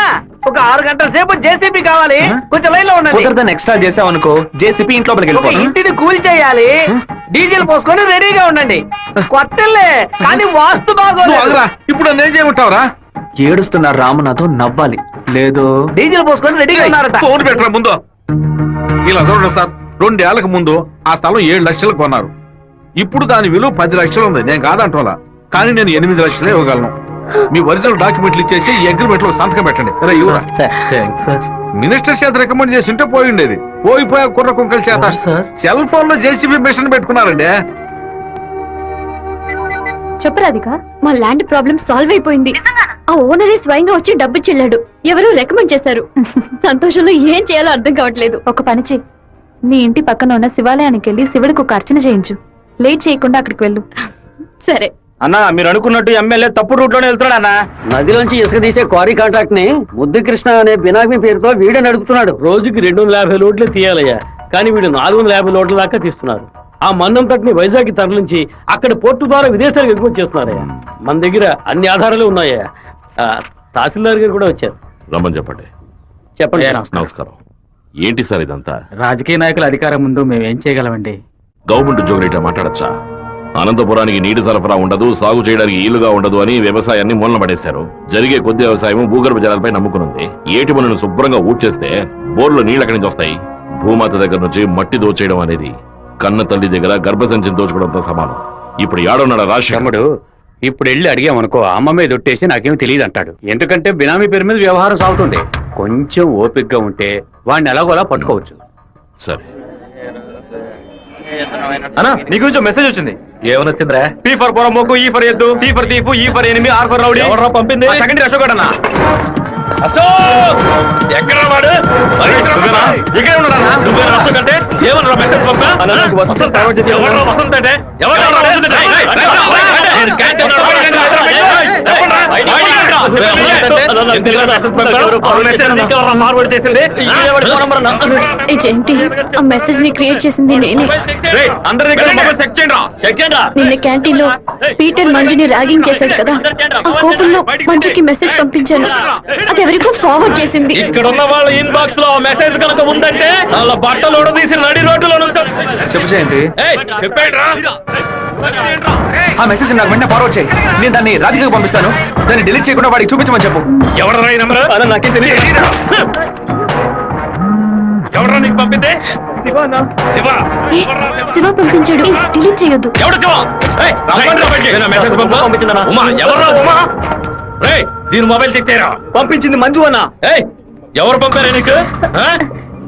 ఒక 6 గంటల సేపు జేసీపీ కావాలి, కొంచెం లైన్ లో ఉండాలి. కుదరదని ఎక్స్ట్రా చేసావనుకో, జేసీపీ ఇంట్లో ఇంటిని కూల్ చేయాలి, డీజిల్ పోసుకొని రెడీగా ఉండండి. కొత్తలే కానీ వాస్తు బాగోలేదు. ఇప్పుడు నేను చేయమంటావురా? ఏడుస్తున్నారు రామనాథం, నవ్వాలి. లేదు డీజిల్ పోసుకొని రెడీగా ఉన్నారట. ఫోన్ పెట్టరా ముందు. ఇలా చూడండి సార్, 2 ఏళ్లకు ముందు ఆ స్థలం 7 లక్షలు కొన్నారు. ఇప్పుడు దాని విలువ 10 లక్షలు ఉంది. నేను కాదంటోలా, కానీ నేను 8 లక్షలే ఇవ్వగలను. మీ ఒరిజినల్ డాక్యుమెంట్లు ఇచ్చేసి ఈ అగ్రిమెంట్ లో సంతకం పెట్టండి. మినిస్టర్ చేత రికమెండ్ చేసి ఉంటే పోయి ఉండేది. పోయిపోయా కుర్ర కుంకల చేత సెల్ ఫోన్ లో జేసీబీ మిషన్ పెట్టుకున్నారండి. చెప్పు రాధిక. మా ల్యాండ్ ప్రాబ్లం సాల్వ్ అయిపోయింది. ఆ ఓనరే స్వయంగా వచ్చి డబ్బు చెల్లాడు. ఎవరు రికమెండ్ చేశారు. సంతోషంలో ఏం చేయాలో అర్థం కావట్లేదు. ఒక పని చెయ్యి, నీ ఇంటి పక్కన ఉన్న శివాలయానికి వెళ్ళి శివుడికి ఒక అర్చన చేయించు. లేట్ చేయకుండా అక్కడికి వెళ్ళు. సరే అన్నా, మీరు అనుకున్నట్టు ఎమ్మెల్యే తప్పుడు రూట్ లోనే వెళ్తున్నాడు అన్న. నదిలోంచి ఇసుక తీసే క్వారీ కాంట్రాక్ట్ ని ముద్దు కృష్ణ అనే బినామీ పేరుతో వీడే నడుపుతున్నాడు. రోజుకి 250 లోడ్లు తీయాలయ్యా, కానీ వీడు 450 లోడ్ల దాకా తీస్తున్నారు. ఆ మన్నం తట్ని వైజాగ్ తరలించి అక్కడ పోర్టు ద్వారా విదేశాలకు ఎగుమతి చేస్తున్నారయ్యా. మన దగ్గర అన్ని ఆధారాలు ఉన్నాయా. తహసీల్దార్ గారు కూడా వచ్చారు. రమ్మని చెప్పండి. చెప్పండి. నమస్కారం. ఏంటి సార్ ఇదంతా? రాజకీయ నాయకుల అధికారం ముందు మేమేం చేయగలమండి? గవర్నమెంట్ ఉద్యోగులు ఇట్లా మాట్లాడచ్చా? అనంతపురానికి నీటి సరఫరా ఉండదు, సాగు చేయడానికి ఈలుగా ఉండదు అని వ్యవసాయాన్ని మూలన పడేశారు. జరిగే కొద్ది వ్యవసాయం భూగర్భ జలాలపై నమ్ముకునుంది. ఏటి మనను శుభ్రంగా ఊడ్చేస్తే బోర్లో నీళ్ళు ఎక్కడి నుంచి వస్తాయి? భూమాత దగ్గర నుంచి మట్టి దోచేయడం అనేది కన్న తల్లి దగ్గర గర్భసంచిని దోచుకోవడంతో సమానం. ఇప్పుడు ఏడున్నాడు రాష్ట్రముడు? ఇప్పుడు వెళ్ళి అడిగామనుకో, అమ్మ మీద ఒట్టేసి నాకేం తెలియదు అంటాడు. ఎందుకంటే బినామీ పేరు మీద వ్యవహారం సాగుతుంది. కొంచెం ఓపికగా ఉంటే వాడిని ఎలాగోలా పట్టుకోవచ్చు. సరే. అన్నా నీ గురించి మెసేజ్ వచ్చింది. ఏమని వచ్చిందిరా? పీ ఫర్ పొరమోకు, ఈ ఫర్ ఎద్దు, tea for thief, E for enemy, R for rowdy. ఎవరా పంపింది? సెకండరీ అశోక్ అన్న. అశోక్ ఎక్కడ వాడు? ఇక్కడే ఉన్నాడా? నువ్వేనా అశోక్ అంటే? ఏమన్నా మెసేజ్ పంపా? వసంత అంటే ఏ జయంతి, ఆ మెసేజ్ ని క్రియేట్ చేసింది నేనే. నిన్న క్యాంటీన్ లో పీటర్ మంజుని ర్యాగింగ్ చేశాడు కదా, ఆ కోపంలో మంజుకి మెసేజ్ పంపించాను. అది ఎవరికో ఫార్వర్డ్ చేసింది. ఇక్కడ ఉన్న వాళ్ళ ఇన్బాక్స్ లో మెసేజ్ కనుక ఉందంటే వాళ్ళ బట్టలు తీసి నడి రోడ్డులో చెప్పు జయంతి. ఆ మెసేజ్ నాకు వెంటనే ఫార్వర్డ్ చేయి. నేను దాన్ని రాధికకు పంపిస్తాను. దాన్ని డిలీట్ చేయకుండా వాడికి చూపించమని చెప్పు. ఎవడరా ఈ నంబర్? అలా నాకేం తెలియదు. ఎవడరా నీకు పంపింది? శివ పంపించాడు. డిలీట్ చేయొద్దు. ఎవడు శివ? మెసేజ్ పంపించిందన్నా. ఉమా ఎవరా? ఉమా రేయ్ దీని మొబైల్ చెక్ చేయరా. పంపించింది మంజు అన్న. ఎవరు పంపారా నీకు?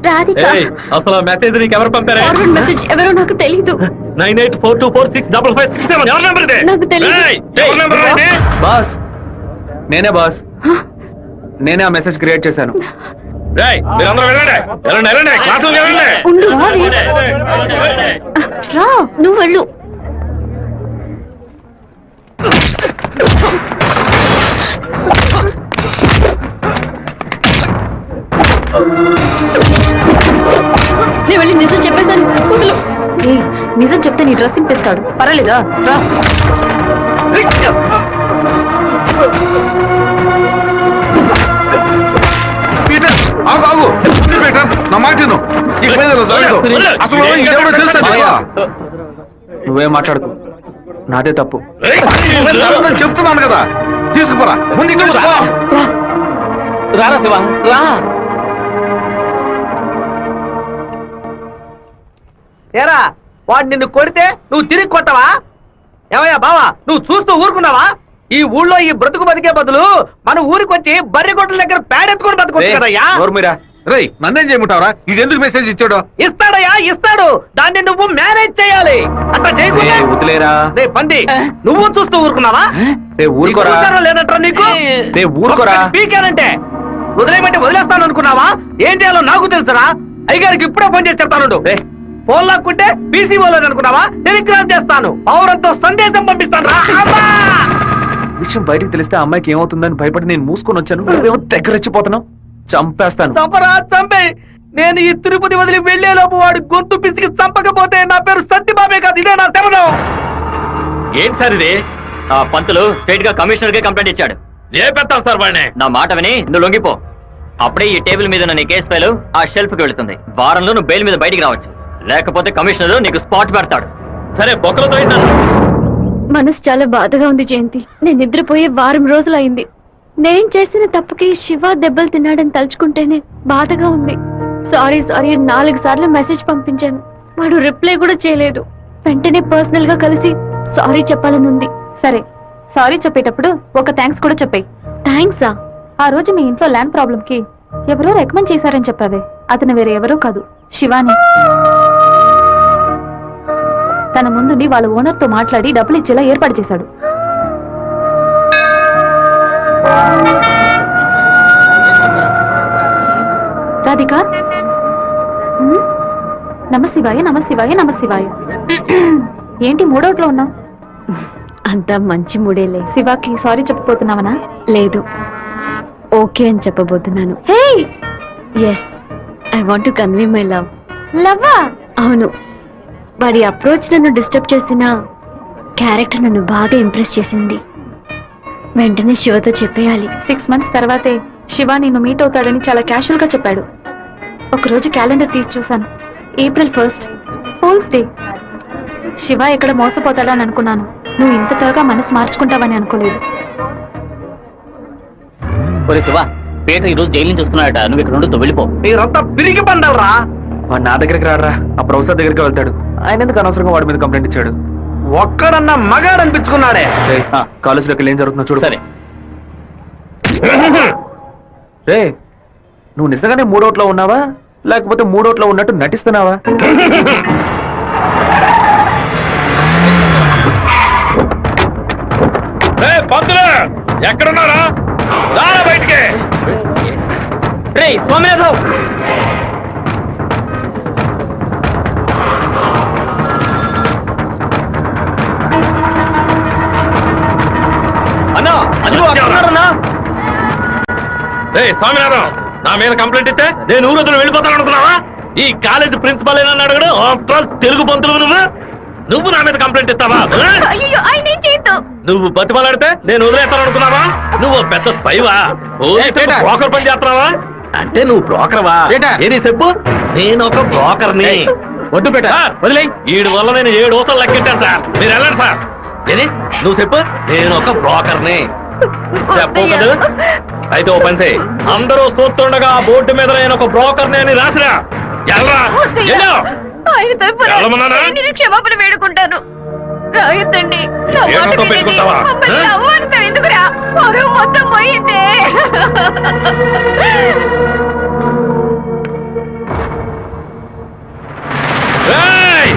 రాధిక. అసలు మెసేజ్ నీకు ఎవరు పంపారా? ఫార్వర్డ్ మెసేజ్ ఎవరో నాకు తెలీదు. 9842465567 ఎవరి నెంబర్ ఇది? నాకు తెలీదు. ఎవరి నెంబర్ ఇది? బాస్ నేనే బాస్. నేనే ఆ మెసేజ్ క్రియేట్ చేశాను. రేయ్ మీరందరూ వెళ్ళండి. వెళ్ళండి క్లాసులు వెళ్ళండి. ఉండు రావే. రా నువ్వు వెళ్ళు. నేను వెళ్ళి నిజం చెప్పేశాను. వదులు. నిజం చెప్తే నీ డ్రెస్ ఇంపేస్తాడు. పర్వాలేదా? రా. పీటర్ ఆగు ఆగు. పీటర్ నా మాట విను. అసలు ఇంకెవరో తెలుసా నీకు? నువ్వేం మాట్లాడుకో, నాదే తప్పు. నేను చెప్తున్నాను కదా, తీసుకుపోరా. ముందు ఇక్కడ నుంచి పో. రారా శివ రా. ఏరా వాడు నిన్ను కొడితే నువ్వు తిరిగి కొట్టవా? ఏమయ్యా బావా, నువ్వు చూస్తూ ఊరుకున్నావా? ఈ ఊళ్ళో ఈ బ్రతుకు బతికే బదులు మన ఊరికి వచ్చి బర్రె కొట్టల దగ్గర పేడెత్తుకొని బతుకొచ్చు కదయ్యా. రేయ్ నన్నేం చేయమంటావరా? ఇది ఎందుకు మెసేజ్ ఇచ్చాడు? ఇస్తాడయ్యా ఇస్తాడు. దాన్ని నువ్వు మేనేజ్ చేయాలి. అట్లా చేయకుండా వదిలేరా. రే పంది, నువ్వు చూస్తూ ఊరుకున్నావా? ఊరుకోరా. లేదంటారా నీకు? ఊరుకోరా. పీకానంటే వదిలేయమంటే వదిలేస్తాను అనుకున్నావా? ఏం చేయాలో నాకు తెలుసురా. అయ్యగారికి ఇప్పుడే ఫోన్ చేసి చెప్తాను. ఫోన్ లాక్కుంటే పీసీ పోలేదు అనుకున్నావా? టెలిగ్రామ్ చేస్తాను. పౌరంతో సందేశం పంపిస్తాను. విషయం బయటికి తెలిస్తే అమ్మాయికి ఏమవుతుందని భయపడి నేను మూసుకొని వచ్చాను. నువ్వేమో దగ్గరచ్చిపోతున్నావు. చంపేస్తాను. చంపరా చంపే. నేను ఈ తిరుపతి వదిలి వెళ్లేలోపు వాడు గొంతు పిసికి చంపకపోతే నా పేరు సత్యబాబే కాదు. ఇదే నా శమనం. ఏంటి సార్ ఇది? ఆ పంతులు స్ట్రైట్ గా కమిషనర్ కి కంప్లైంట్ ఇచ్చాడు. ఏ పెడతావు సార్ వాడిని? నా మాట విని నువ్వు లొంగిపో. అప్పుడే ఈ టేబుల్ మీద ఉన్న నీ కేసు ఫైలు ఆ షెల్ఫ్ కి వెళుతుంది. వారంలో నువ్వు బెయిల్ మీద బయటికి రావచ్చు. లేకపోతే కమిషనర్ నీకు స్పాట్ పెడతాడు. సరే బొక్కలతో మనసు చాలా బాధగా ఉంది జయంతి. నేను నిద్రపోయే వారం రోజులైంది. నేను చేసిన తప్పుకి శివ దెబ్బలు తిన్నాడని తలుచుకుంటేనే బాధగా ఉంది. సారీ 4 సార్లు మెసేజ్ పంపించాను. వాడు రిప్లై కూడా చేయలేదు. వెంటనే పర్సనల్ గా కలిసి సారీ చెప్పాలనుంది. సరే సారీ చెప్పేటప్పుడు ఒక థ్యాంక్స్ కూడా చెప్పాయి. థ్యాంక్సా? ఆ రోజు మీ ఇంట్లో ల్యాండ్ ప్రాబ్లం కి ఎవరో రికమెండ్ చేశారని చెప్పావే, అతను వేరే ఎవరో కాదు, శివాని. తన ముందుండి వాళ్ళ ఓనర్ తో మాట్లాడి డబ్బులు ఇచ్చేలా ఏర్పాటు చేశాడు. రాధిక, నమశివాయ నమశివాయ నమశివాయ. ఏంటి మూడోట్లో ఉన్నావు? అంతా మంచి మూడేలే. శివాకి సారీ చెప్పబోతున్నావనా? లేదు, ఓకే అని చెప్పబోతున్నాను. Hey yes, I want to convey my love. లవ్వా? అవును. వాడి అప్రోచ్ నన్ను డిస్టర్బ్ చేసిన క్యారెక్టర్ నన్ను బాగా ఇంప్రెస్ చేసింది. వెంటనే శివతో చెప్పేయాలి. 6 months తర్వాతే శివ నిన్ను మీట్ అవుతాడని చాలా క్యాషువల్ గా చెప్పాడు. ఒకరోజు క్యాలెండర్ తీసి చూశాను. April 1st, fools day. Shiva ఎక్కడ మోసపోతాడని అనుకున్నాను. నువ్వు ఇంత త్వరగా మనసు మార్చుకుంటావని అనుకోలేదు. ఒరే శివ, పేట ఈ రోజు జైలు నుంచి వస్తున్నాడట. నువ్వు ఇక్కడ ఉండు, వెళ్ళిపో. మీరంతా పిరికి పండాలరా. వాడు నా దగ్గరికి రారా, ఆ ప్రొఫెసర్ దగ్గరికి వెళ్తాడు. ఆయన ఎందుకు అనవసరంగా వాడి మీద కంప్లైంట్ ఇచ్చాడు? ఒక్కడన్నా మగాడు అనిపించుకున్నాడే. కాలేజీలోకి ఏం జరుగుతుందో చూడు. సరే రే, నువ్వు నిజంగానే మూడోట్లో ఉన్నావా లేకపోతే మూడోట్లో ఉన్నట్టు నటిస్తున్నావా? ఎక్కడున్నారా? రారా బయటికి. రే సోమనాథం, అన్నా అదిగో అక్కడున్నారన్నా. రే స్వామినాథం, నా మీద కంప్లైంట్ ఇస్తే నేను ఊరు వదిలి వెళ్ళిపోతాను అనుకున్నావా? ఈ కాలేజ్ ప్రిన్సిపల్ ఏమన్నా అడగడు? ఆఫ్టర్ తెలుగు పంతులు నువ్వు నా మీద కంప్లైంట్ ఇస్తావా? అయ్యో ఆయన ఏం చేయొద్దు. నువ్వు బతిమాలాడితే నేను వదిలేస్తాను అనుకున్నావా? నువ్వు పెద్ద స్పైవా? బ్రోకర్ పని చేస్తున్నావా? అంటే నువ్వు బ్రోకర్వా? ఏది చెప్పు. నేను ఒక బ్రోకర్ని. వద్దు బేట వదిలే. వీడి వల్ల నేను 7 ఊసలు లెక్కెట్టాను సార్. మీరు వెళ్ళండి సార్. ఏది నువ్వు చెప్పు. నేను ఒక బ్రోకర్ని చెప్పు కదా. అయితే ఓ పని చేయి, అందరూ చూస్తుండగా బోర్డు మీద నేను ఒక బ్రోకర్ని అని రాసిరా. ఎల్రా ఎల్లో. ఆయన తరపున వెళ్ళమన్నానా? నేను క్షమాపణ వేడుకుంటాను. రాయొద్దండి. నా మాట ఏమతో వినండి. పెట్టుకుంటావా? మమ్మల్ని అవ్వంతా ఎందుకురా? పరువు మొత్తం పోయిందే. ఏయ్! ఏయ్!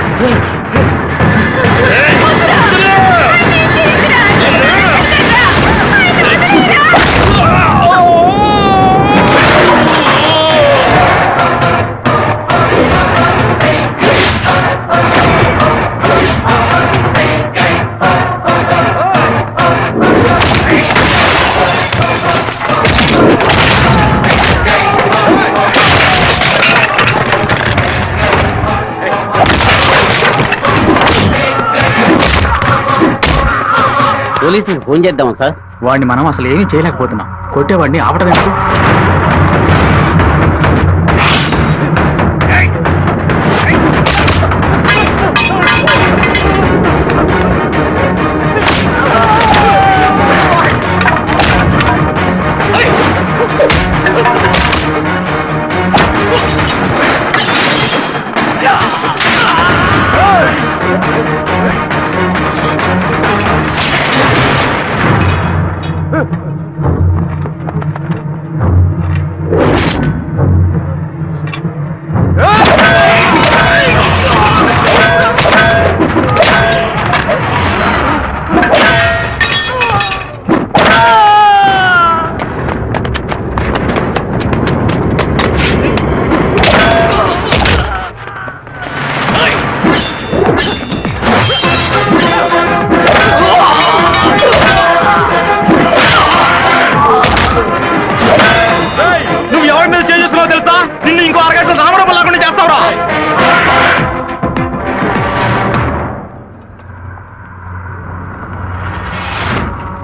పోలీసులకు ఫోన్ చేద్దాం సార్. వాడిని మనం అసలు ఏమీ చేయలేకపోతున్నాం. కొట్టేవాడిని ఆపడం ఎందుకు? నువ్వు ఎవరి మీద చేస్తున్నావు తెలుసా? నిన్ను ఇంకో అరగంట రామరూపం లేకుండా చేస్తావురా.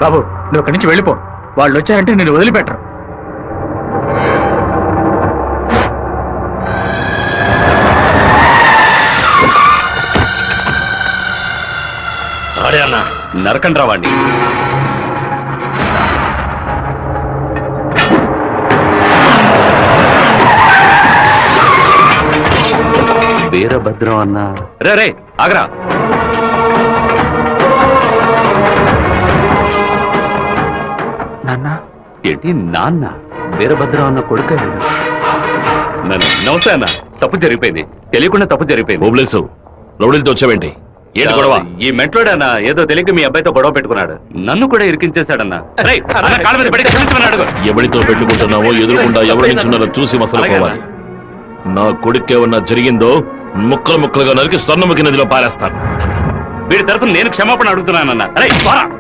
బాబు నువ్వు అక్కడి నుంచి వెళ్ళిపో. వాళ్ళు వచ్చారంటే నేను వదిలిపెట్టరు. అడే అన్న, నరకండి రావండి. వీరభద్రం అన్న. రే రే ఆగరా. నాన్న ఏంటి నాన్న? వీరభద్రం అన్న కొడుకు. నమస్తే అన్న. తప్పు జరిగిపోయింది. తెలియకుండా తప్పు జరిగిపోయింది. ఓబ్లేసు, రౌడీలతో వచ్చావేంటి? ఏంటి గొడవ? ఈ మెంట్లోడన్నా ఏదో తెలియక మీ అబ్బాయితో గొడవ పెట్టుకున్నాడు. నన్ను కూడా ఇరికించేశాడన్నా. రేయ్, అన్న కాళ్ళ మీద పడి క్షమించమని అడుగు. ఎవరితో పెట్టుకుంటున్నావో ఎదురుకుండా ఎవరి నిల్చున్నారో చూసి మసలుకోవాలి. నా కొడుకేమన్నా జరిగిందో ముక్కలు ముక్కలుగా నరికి స్వర్ణముఖి నదిలో పారేస్తాను. వీడి తరఫున నేను క్షమాపణ అడుగుతున్నానన్నా. అరే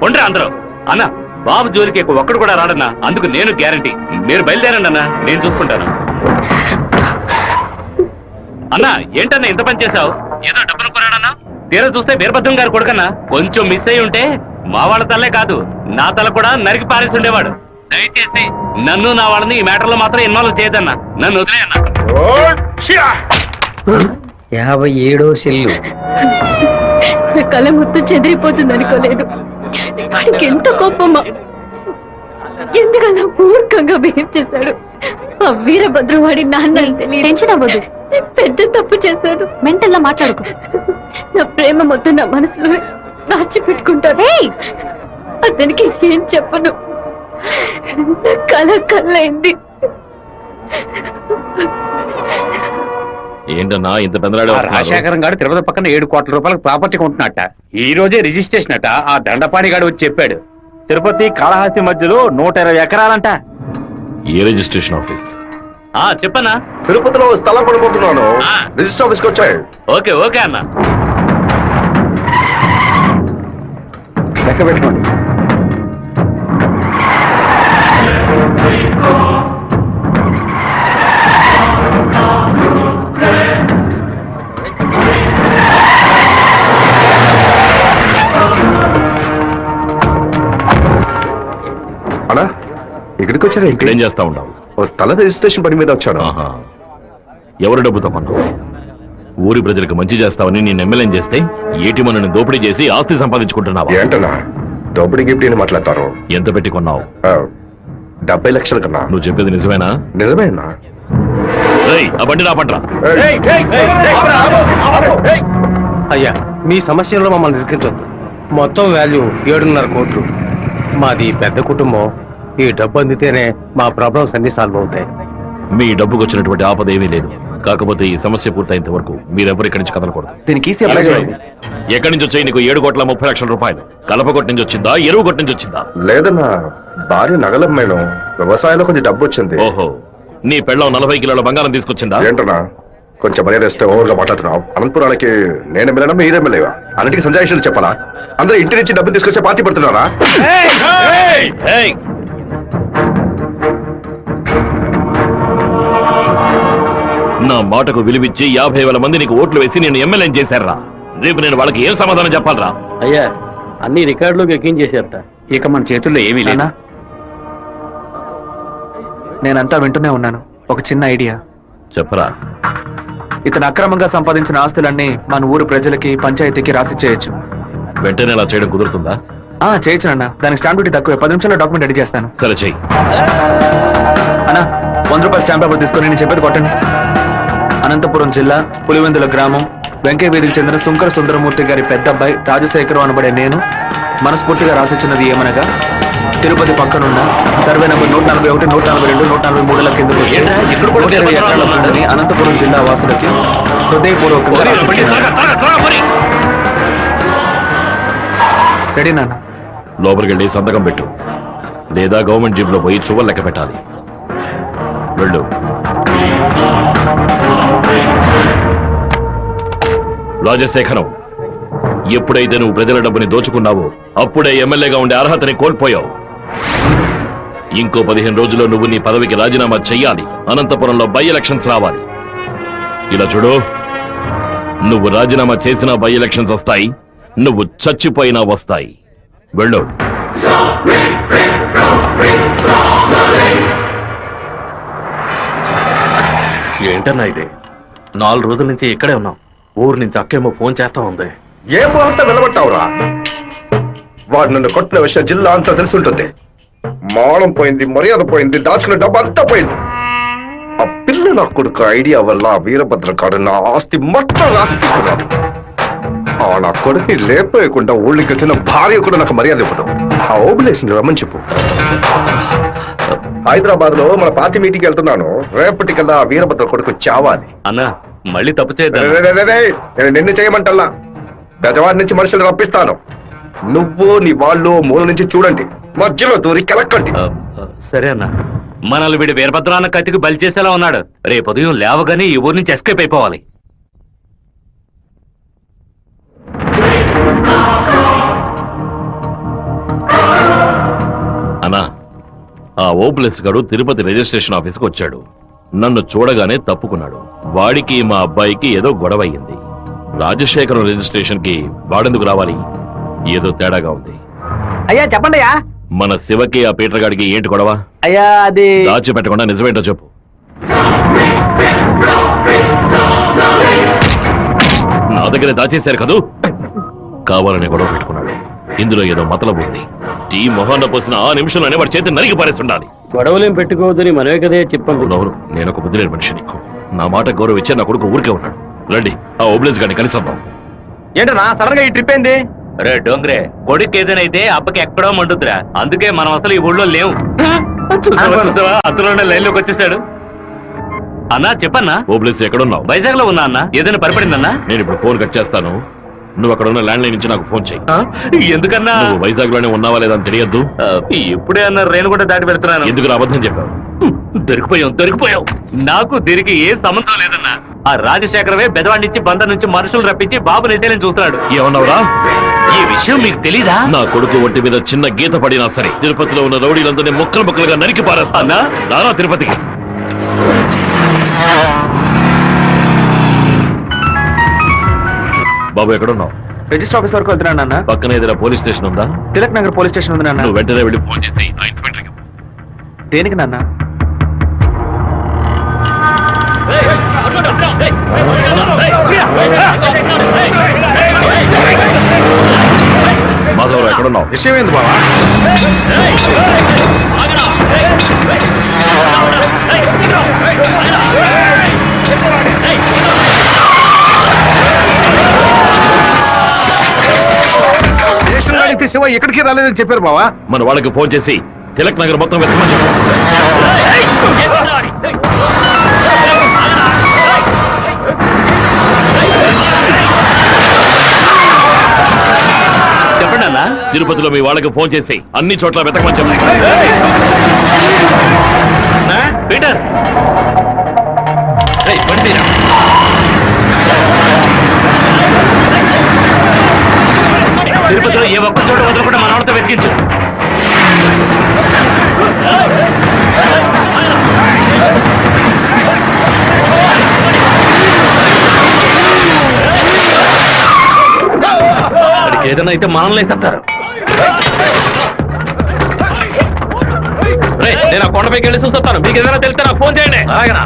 కొండ్రా అందరూ. అన్న బాబు జోలికి ఒక్కడు కూడా రాడన్నా. అందుకు నేను గ్యారంటీ. మీరు బయలుదేరండి అన్న, నేను చూసుకుంటాను. అన్నా ఏంటన్నా ఇంత పని చేశావు? ఏదో డబ్బులు కొన్నాడన్నా. తీరా చూస్తే వీరభద్రం గారు కొడుకన్నా. కొంచెం మిస్ అయి ఉంటే మా వాళ్ళ తల్లే కాదు, నా తల కూడా నరికి పారేసి ఉండేవాడు. దయచేసి నన్ను నా వాళ్ళని ఈ మ్యాటర్లో మాత్రం ఇన్వాల్వ్ చేయదన్నా. నన్ను వదిలేయన్నా. 57వ సెల్లు. నా కళ మొత్తం చెదిరిపోతుంది అనుకోలేదు. వాడికి ఎంత కోపమా, ఎందుకన్నా మూర్ఖంగా బిహేవ్ చేశాడు. ఆ వీరభద్రం వాడి నాన్న టెన్షన్ అవ్వదు. పెద్ద తప్పు చేశాడు. మెంటల్లా మాట్లాడుకో. నా ప్రేమ మొత్తం నా మనసులో దాచిపెట్టుకుంటాను. అతనికి ఏం చెప్పను. నా కళ కళ్ళైంది. ఏంటన్నా ఇంత పెందలాడే? రాజశేఖరం గారు తిరుపతి పక్కన 7 కోట్ల రూపాయలకు ప్రాపర్టీ కొంటున్నట్ట. ఈ రోజే రిజిస్ట్రేషన్ అట. ఆ దండపాణి గారు వచ్చి చెప్పాడు. తిరుపతి కాళహస్తి మధ్యలో 120 ఎకరాలంట. ఏ రిజిస్ట్రేషన్ ఆఫీస్? చెప్పన్నా. తిరుపతిలో స్థలం పడిపోతున్నాను. ఆ. రిజిస్టర్ ఆఫీస్కి వచ్చాయి. ఓకే ఓకే అన్న. లెక్క పెట్టుకోండి. అన్నా ఇక్కడికి వచ్చారా? ఇక్కడేం చేస్తా ఉన్నావు? ఓ స్థల రిజిస్ట్రేషన్ పని మీద వచ్చాను. ఆహా. ఎవరు డబ్బుతో కొన్నావు? ఊరి ప్రజలకు మంచి చేస్తావని నేను ఎమ్మెల్యేం చేస్తే ఏటిమనని దోపిడీ చేసి ఆస్తి సంపాదించుకుంటున్నావా? ఏంటన్నా దోపిడీ గిఫ్ట్ అని మాట్లాడతారు? ఎంత పెట్టి కొన్నావు? 70 లక్షల కన్నా. నువ్వు చెప్పేది నిజమేనా? నిజమేనా? రేయ్, ఆ బండి నా పంటరా. అయ్యా, మీ సమస్యలో మమ్మల్ని ఇరికించొద్దు. మొత్తం వాల్యూ 7.5 కోట్లు. మాది పెద్ద కుటుంబం. ఈ డబ్బు అందితేనే మా ప్రాబ్లమ్స్ అన్ని సాల్వ్ అవుతాయి. మీ డబ్బుకు వచ్చినటువంటి ఆపద ఏమీ లేదు. కాకపోతే ఈ సమస్య పూర్తయినంత వరకు మీరెవరు ఇక్కడి నుంచి కదలకూడదు. దీనికి ఈసీ అప్లై చేయండి. ఎక్కడి నుంచి వచ్చాయి నీకు 7,30,00,000 రూపాయలు? కలపకొట్టి నుంచి వచ్చిందా, ఎరువు కొట్టి నుంచి వచ్చిందా? లేదన్నా, భార్య నగలం మేడం. వ్యవసాయంలో కొంచెం డబ్బు వచ్చింది. ఓహో, నీ పెళ్ళం 40 కిలోల బంగారం తీసుకొచ్చిందా? ఏంటన్నా కొంచెం మర్యాద ఇస్తే ఓవర్గా మాట్లాడుతున్నావు. అనంతపురానికి నేను ఎమ్మెల్యేనా మీరే ఎమ్మెల్యేవా? అన్నిటికీ సంజాయిషులు చెప్పాలా? అందరూ ఇంటి నుంచి డబ్బులు తీసుకొచ్చే పార్టీ పడుతున్నారా? నా మాటకు విలువిచ్చి 50,000 మంది నీకు ఓట్లు వేసి నేను ఎమ్మెల్యేని చేశారా? రేపు నేను వాళ్ళకి ఏం సమాధానం చెప్పాలరా? అయ్యా, అన్ని రికార్డులోకి ఎక్కించేసేట. ఇక మన చేతుల్లో ఏమీ లేదు. నేనంతా వింటూనే ఉన్నాను. ఒక చిన్న ఐడియా చెప్పరా. ఇతను అక్రమంగా సంపాదించిన ఆస్తులన్నీ మన ఊరు ప్రజలకి, పంచాయతీకి రాసి చేయొచ్చు. వెంటనే అలా చేయడం కుదురుతుందా? చేయొచ్చు అన్న. దానికి స్టాంప్ డ్యూటీ తక్కువే. 10 నిమిషాల్లో డాక్యుమెంట్ రెడీ చేస్తాను. సరే చెయ్యి. అన్న, 100 రూపాయల స్టాంప్ పేపర్ తీసుకొని నేను చెప్పేది కొట్టండి. అనంతపురం జిల్లా పులివెందుల గ్రామం వెంకయ్య వీధికి చెందిన సుంకర సుందరమూర్తి గారి పెద్ద అబ్బాయి రాజశేఖరం అనబడే నేను మనస్ఫూర్తిగా రాసిచ్చినది ఏమనగా, తిరుపతి పక్కనున్న సర్వే నంబర్ 141, 142, 143ల కిందకు వచ్చి 120 ఎకరాల భూమిని అనంతపురం జిల్లా వాసులకి హృదయపూర్వకంగా రెడీ నాన్న. లోపలికి వెళ్ళి సంతకం పెట్టు, లేదా గవర్నమెంట్ జీప్ లో పోయి చువ్వలు లెక్క పెట్టాలి. వెళ్ళు. రాజశేఖరం, ఎప్పుడైతే నువ్వు ప్రజల డబ్బుని దోచుకున్నావో అప్పుడే ఎమ్మెల్యేగా ఉండే అర్హతని కోల్పోయావు. ఇంకో 15 రోజుల్లో నువ్వు నీ పదవికి రాజీనామా చెయ్యాలి. అనంతపురంలో బై ఎలక్షన్స్ రావాలి. ఇలా చూడు, నువ్వు రాజీనామా చేసినా బై ఎలక్షన్స్ వస్తాయి, నువ్వు చచ్చిపోయినా వస్తాయి. వెళ్ళు. ఏంటన్నా ఇది? 4 రోజుల నుంచి ఇక్కడే ఉన్నాం. ఊరు నుంచి అక్కేమో ఫోన్ చేస్తా ఉంది. ఏ ముహూర్తం నిలబట్టావురా? వాడు నన్ను కొట్టిన విషయం జిల్లా అంతా తెలిసి ఉంటుంది. మానం పోయింది, మర్యాద పోయింది, దాచుకున్న డబ్బు అంతా పోయింది. ఆ పిల్ల నా కొడుకు ఐడియా వల్ల వీరభద్రకాడు నా ఆస్తి మొత్తం రాసి తీసుకున్నాడు. నా కొడుకుని లేపేయకుండా ఊళ్ళకి వచ్చిన భార్య కూడా నాకు మర్యాద ఇవ్వదు. ఆ ఓబులేషన్ రమ్మని చెప్పు. హైదరాబాద్ లో మన పార్టీ మీటింగ్ వెళ్తున్నాను. రేపటికల్లా వీరభద్ర కొడుకు చావాలి. అన్నా, మళ్ళీ తప్పు చేద్దాం. నేను నిన్ను చేయమంటల్లా, గజవాడి నుంచి మనుషులు రప్పిస్తాను. నువ్వు నీ వాళ్ళు మూల నుంచి చూడండి, మధ్యలో దూరి కెలక్కండి. సరే అన్న. మనల్ని వీడి వీరభద్రాన్న కత్తికి బలి చేసేలా ఉన్నాడు. రేపు ఉదయం లేవగానే ఈ ఊరు నుంచి ఎస్కేప్ అయిపోవాలి. అన్నా, ఆ ఓప్లెస్ గారు తిరుపతి రిజిస్ట్రేషన్ ఆఫీస్కి వచ్చాడు. నన్ను చూడగానే తప్పుకున్నాడు. వాడికి మా అబ్బాయికి ఏదో గొడవ అయ్యింది. రాజశేఖరం రిజిస్ట్రేషన్ కి వాడెందుకు రావాలి? ఏదో తేడాగా ఉంది. అయ్యా చెప్పండి అయ్యా. మన శివకి ఆ పీటర్ గాడికి ఏంటి గొడవ? అయ్యా అది దాచిపెట్టకుండా నిజమేంటో చెప్పు. నా దగ్గర దాచేశారు కదూ. కావాలని గొడవ పెట్టుకున్నాడు. ఇందులో ఏదో మతలబు ఉంది. టీ మొహాన్న పోసిన ఆ నిమిషంలోనే వాడి చేతి నరికి పారేసి ఉండాలి. గొడవలేం పెట్టుకోవద్దని మనమే కదే చెప్పండి. నేను ఒక బుద్ధి లేని మనిషిని. నా మాట గౌరవ ఇచ్చే నా కొడుకు ఊరికే ఉన్నాడు. రండి, ఆ ఓబ్లేస్ గారిని కనీసం. ఏంటన్నా సడన్ గా ఈ ట్రిప్ ఏంది? రే డోంగ్రే, కొడుకు ఏదైతే అప్పకి ఎక్కడో మండుతురా. అందుకే మనం అసలు ఈ ఊళ్ళో లేవు. అతలోనే లైన్ లోకి వచ్చేసాడు. అన్నా చెప్పన్నా. ఓబ్లేస్ ఎక్కడున్నావు? వైజాగ్ లో ఉన్నా అన్న. ఏదైనా పరిపడిందన్నా? నేను ఇప్పుడు ఫోన్ కట్ చేస్తాను. నువ్వు అక్కడ ఉన్న ల్యాండ్ లైన్ నుంచి నాకు ఫోన్ చేయి. ఎందుకన్నా నువ్వు వైజాగ్ లోనే ఉన్నావా లేదా అని తెలియద్దు. ఇప్పుడే అన్న రేణుగుంట దాటి పెడుతున్నాను. ఎందుకు అబద్ధం చెప్పావు? దొరికిపోయావు. నాకు దీనికి ఏ సంబంధం లేదన్నా. ఆ రాజశేఖరమే బెదవాడినిచ్చి బందర్ నుంచి మనుషులు రప్పించి బాబు నేసేలని చూస్తున్నాడు. ఏమన్నావురా? ఈ విషయం మీకు తెలీదా? నా కొడుకు ఒంటి మీద చిన్న గీత పడినా సరే తిరుపతిలో ఉన్న రౌడీలందరినీ ముక్కలు ముక్కలుగా నరికి పారేస్తానా? నానా తిరుపతికి. బాబు ఎక్కడున్నావు? రిజిస్టర్ ఆఫీస్ వరకు వెళ్తున్నాను నాన్న. పక్కన ఏదైనా పోలీస్ స్టేషన్ ఉందా? తిలక్ నగర్ పోలీస్ స్టేషన్ ఉంది నాన్న. నువ్వు వెంటనే వెళ్ళి ఫోన్ చేసి ఆ ఇన్స్పెక్టర్కి ఇవ్వు. దేనికి నాన్న? మాధవరావు ఎక్కడున్నావు? విషయం ఏంది బావా? స్టేషన్ అడిగితే శివ ఎక్కడికి రాలేదని చెప్పారు బావా. మన వాళ్ళకి ఫోన్ చేసి తిలక్ నగర్ మొత్తం వెతకమని చెప్పు. చెప్పండి అన్న. తిరుపతిలో మీ వాళ్ళకి ఫోన్ చేసి అన్ని చోట్ల వెతకమని చెప్పు. పీటర్ తిరుపతిలో ఏ ఒక్క చోట వదలకుండా మన వాడితో వెతికించు. వాడికి ఏదైనా అయితే మనల్ని వేసేస్తారు. నేను ఆ కొండపైకి వెళ్ళి చూస్తాను. మీకు ఏదైనా తెలిస్తే నాకు ఫోన్ చేయండి. అలాగేనా?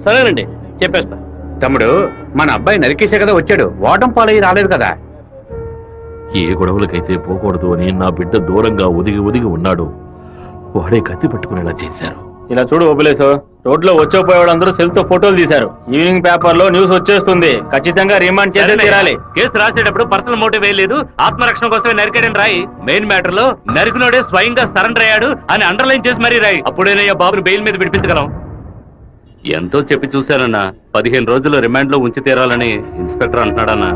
సరేనండి, చెప్పేస్తా. తమ్ముడు, మన అబ్బాయి నరికేసే కదా వచ్చాడు, ఓటం పాలయ్యి రాలేదు కదా. ఏ గొడవలకైతే పోకూడదు అని నా బిడ్డ దూరంగా ఒదిగి ఒదిగి ఉన్నాడు. వాడే కత్తి పట్టుకునేలా చేశారు. ఇలా చూడు ఓపిలేసు, రోడ్లో వచ్చేపోయేవాడు అందరూ సెల్ తో ఫోటోలు తీశారు. ఈవినింగ్ పేపర్ లో న్యూస్ వచ్చేస్తుంది. ఖచ్చితంగా రిమాండ్ చేసి తీరాలి. కేసు రాసేటప్పుడు పర్సనల్ మోటివ్ వేయలేదు, ఆత్మరక్షణ కోసమే నరికేయడం రాయి. మెయిన్ మ్యాటర్ లో నరికినోడే స్వయంగా సరెండర్ అయ్యాడు అని అండర్లైన్ చేసి మరీ రాయి. అప్పుడేనయ్యా బాబుని బెయిల్ మీద విడిపించగలం. ఎంతో చెప్పి చూశానన్నా, 15 రోజులు రిమాండ్ లో ఉంచి తీరాలని ఇన్స్పెక్టర్ అంటున్నాడన్నా.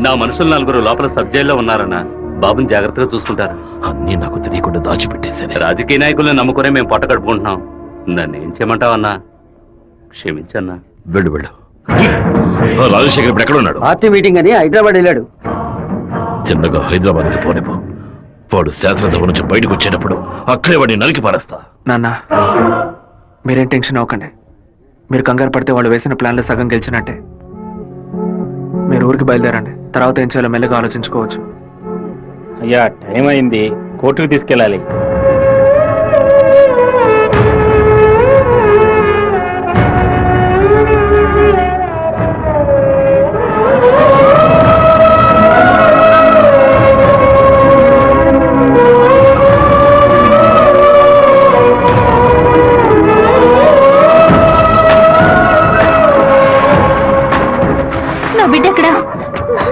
నా మనుషులు 4 లోపల సబ్ జైల్లో ఉన్నారన్నా. బాబుని జాగ్రత్తగా చూసుకుంటారు. అన్నీ నాకు తెలియకుండా దాచిపెట్టేశాను. రాజకీయ నాయకులను నమ్ముకునే మేము పొట్ట కడుపుకుంటున్నాం. నన్ను ఏం చేయమంటావన్నా? క్షమించన్నా. వెళ్ళు వెళ్ళు. రాజశేఖర్ ఇప్పుడు ఎక్కడ ఉన్నాడు? పార్టీ మీటింగ్ అని హైదరాబాద్ వెళ్ళాడు. చిన్నగా హైదరాబాద్కి పోనిపో. వాడు శాస్త్రసభ నుంచి బయటకు వచ్చేటప్పుడు అక్కడే వాడిని నరికి పారేస్తా. నాన్న మీరేం టెన్షన్ అవ్వకండి. మీరు కంగారు పడితే వాళ్ళు వేసిన ప్లాన్లో సగం గెలిచినట్టే. మీరు ఊరికి బయలుదేరండి, తర్వాత ఏం చేయాలో మెల్లగా ఆలోచించుకోవచ్చు. అయ్యా టైం అయింది, కోర్టుకు తీసుకెళ్ళాలి.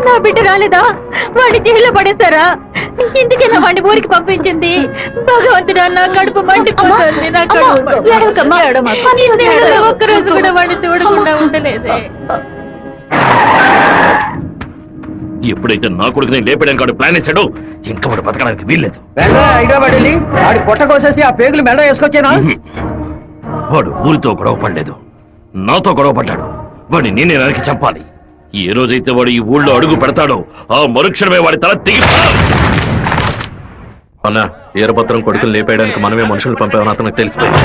నా బిడ్డ రాలేదా? వాడిని జైల్లో పడేస్తారా? ఇందుకేనా వాడిని ఊరికి పంపించింది? భగవంతుడా, నా కడుపు మండిపోతుంది. నా ఒక్కరోజు కూడా వాడిని చూడకుండా ఉండలేదే. ఎప్పుడైతే నా కొడుకుని లేపడానికి వాడు ప్లాన్ వేశాడో ఇంకా వాడు బతకడానికి వీల్లేదు. హైదరాబాద్ వెళ్ళి వాడి పొట్ట కోసేసి ఆ పేగులు మెడ వేసుకొచ్చానా? వాడు ఊరితో గొడవ పడలేదు, నాతో గొడవ పడ్డాడు. వాడిని నేనే నరికి చంపాలి. ఏ రోజైతే వాడు ఈ ఊళ్ళో అడుగు పెడతాడో ఆ మరుక్షణమే వాడి తల తెగి. అన్న ఈరభద్రం కొడుకులు లేపేయడానికి మనమే మనుషులు పంపామని అతనికి తెలిసిపోయింది.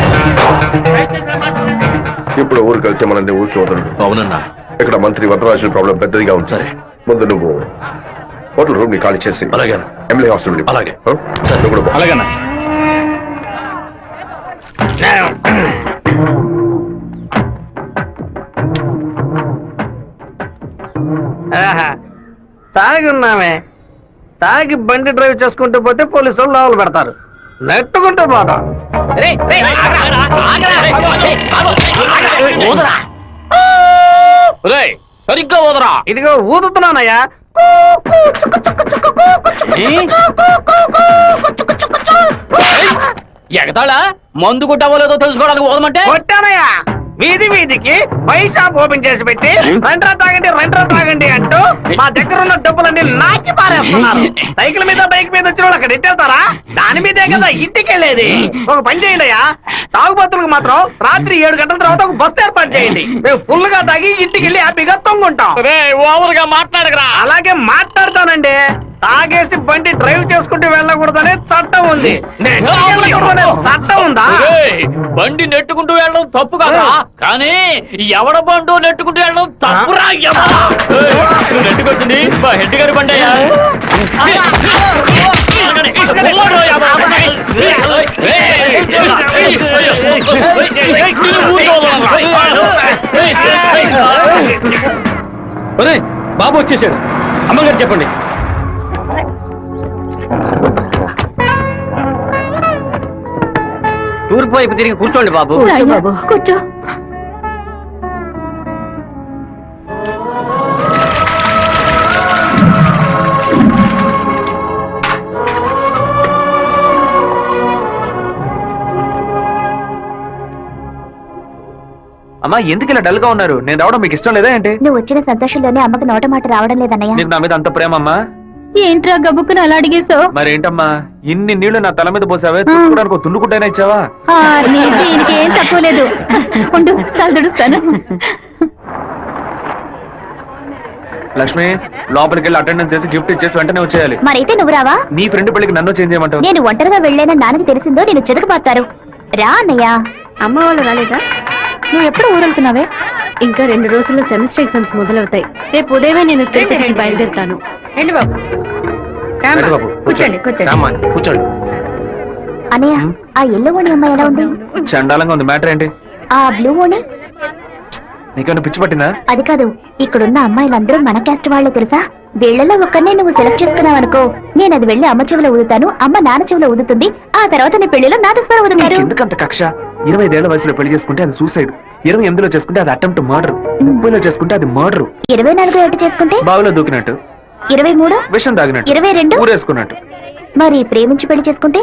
ఇప్పుడు ఊరికి వెళ్తే మన ఊరికి వదలడు. అవునన్నా, ఇక్కడ మంత్రి వరదరాజుల ప్రాబ్లం పెద్దదిగా ఉంది. సరే ముందు నువ్వు హోటల్ రూమ్ ని ఖాళీ చేసి అలాగే ఎమ్మెల్యే హాస్టల్ అలాగే అలాగేనా? తాగి ఉన్నామే, తాగి బండి డ్రైవ్ చేసుకుంటూ పోతే పోలీసు వాళ్ళు లోపల పెడతారు, నెట్టుకుంటూ పోతాం. సరిగ్గా ఊదరా. ఇదిగో ఊదుతున్నానయ్యా. ఎగతాళా? మందు కొట్టవలేదో తెలుసుకోవడానికి ఊదమంటే కొట్టానయ్యా. వీధి వీధికి షాప్ ఓపెన్ చేసి పెట్టి రెంట్రా తాగండి అంటూ మా దగ్గర ఉన్న డబ్బులన్నీ నాకి పారేస్తున్నారు. సైకిల్ మీద బైక్ మీద వచ్చిన వాళ్ళు అక్కడ ఎట్టేస్తారా? దాని మీదే కదా ఇంటికి వెళ్ళేది. ఒక పని చేయండి అయ్యా, తాగుబోతులకు మాత్రం రాత్రి 7 గంటల తర్వాత ఒక బస్సు ఏర్పాటు చేయండి. మేము ఫుల్ గా తాగి ఇంటికి వెళ్ళి హ్యాపీగా తొంగుంటాం. ఓవర్ గా మాట్లాడగరా. అలాగే మాట్లాడతానండి. తాగేసి బండి డ్రైవ్ చేసుకుంటూ వెళ్ళకూడదనే చట్టం ఉంది. చట్టం ఉందా? బండి నెట్టుకుంటూ వెళ్ళడం తప్పు కదా, కానీ ఎవడ బండు నెట్టుకుంటూ వెళ్ళడం తప్పురా. నెట్టుకొచ్చింది మా హెడ్ గారి బండి అయ్యా. బాబు వచ్చేసాడు, అమ్మగారు చెప్పండి. తూర్పు వైపు తిరిగి కూర్చోండి బాబు. కూర్చో. అమ్మా ఎందుకు ఇలా డల్ గా ఉన్నారు? నేను రావడం మీకు ఇష్టం లేదా ఏంటి? నువ్వు వచ్చిన సంతోషంలోనే అమ్మకి నోట మాట రావడం లేదన్నయ్య. నీకు నా మీద అంత ప్రేమ అమ్మా? ఏంట్రా గబుక్కుని అలా అడిగేసావు? మరేంటమ్మా ఇన్ని నీళ్లు నా తల మీద పోసావే, తుడుచుకోవడానికి తుల్లుకుంటైనా ఇచ్చావా? ఇంకేం తక్కువ లేదు. ఉండు, తలదుడుస్తాను. లక్ష్మి లోపలికి వెళ్ళి అటెండెన్స్ చేసి గిఫ్ట్ ఇచ్చేసి వెంటనే వచ్చేయాలి. మరైతే నువ్వు రావా? నీ ఫ్రెండ్ పెళ్లికి నన్ను చేంజ్ చేయమంటావు? నేను ఒంటరిగా వెళ్ళానని నాన్నకి తెలిసిందో నేను చెదకబాతారు. రా అన్నయ్య. అమ్మ వాళ్ళు రాలేదా? నువ్వు ఎప్పుడు ఊరెళ్తున్నావే? ఇంకా 2 రోజుల్లో సెమిస్టర్ ఎగ్జామ్స్ మొదలవుతాయి. రేపు ఉదయమే నేను తిరుపతికి బయలుదేరుతాను. రండి బాబు, కూర్చోండి. అన్నయ్య, ఆ ఎల్లో ఓణి అమ్మాయి ఎలా ఉంది? చండాలంగా ఉంది. మ్యాటర్ ఏంటి? ఆ బ్లూ ఓణి నీకేమైనా పిచ్చి పట్టిందా? అది కాదు, ఇక్కడున్న అమ్మాయిలందరూ మన క్యాస్ట్ వాళ్ళే తెలుసా? వీళ్ళలో ఒక్కనే నువ్వు సెలెక్ట్ చేసుకున్నావు అనుకో, నేను అది వెళ్ళి అమ్మ చెవిలో ఊదుతాను, అమ్మ నాన్న చెవిలో ఊదుతుంది, ఆ తర్వాత నీ పెళ్లిలో నా దస్వరం ఊదుతారు. ఎందుకంత కక్ష? 25 ఏళ్ల వయసులో పెళ్లి చేసుకుంటే అది సూసైడ్, 28లో చేసుకుంటే అది అటెంప్ట్ మర్డర్, 30లో చేసుకుంటే అది మర్డర్, 24 ఏట చేసుకుంటే బావిలో దూకినట్టు, 23 విషం తాగినట్టు, 22 ఊరేసుకున్నట్టు. మరి ప్రేమించి పెళ్లి చేసుకుంటే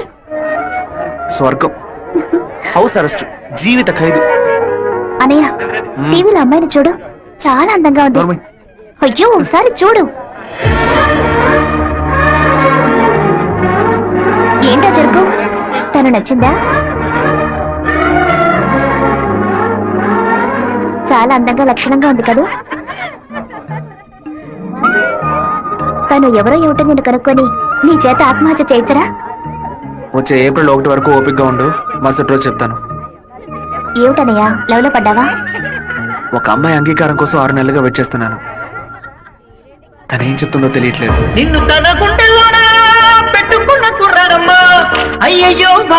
స్వర్గం, హౌస్ అరెస్ట్, జీవిత ఖైదు. అనయ్య, టీవీలో అమ్మాయిని చూడు, చాలా అందంగా ఉంది. అయ్యో ఒకసారి చూడు. ఏంటా జరుగు? తను నచ్చిందా? చాలా అందంగా లక్షణంగా ఉంది కదూ. తను ఎవరో ఏమిటో నేను కనుక్కొని నీ చేత ఆత్మహత్య చేయించరా? వచ్చే ఏప్రిల్ 1 వరకు ఓపికగా ఉండు, మరుసటి రోజు చెప్తాను. ఏమిటనయ్యా లవ్ లో పడ్డావా? ఒక అమ్మాయి అంగీకారం కోసం 6 నెలలుగా వెయిట్ చేస్తున్నాను. తనేం చెప్తుందో తెలియట్లేదు. నిన్ను తన గుండెలోనా పెట్టుకున్న కుర్రాడమ్మా, అయ్యయ్యో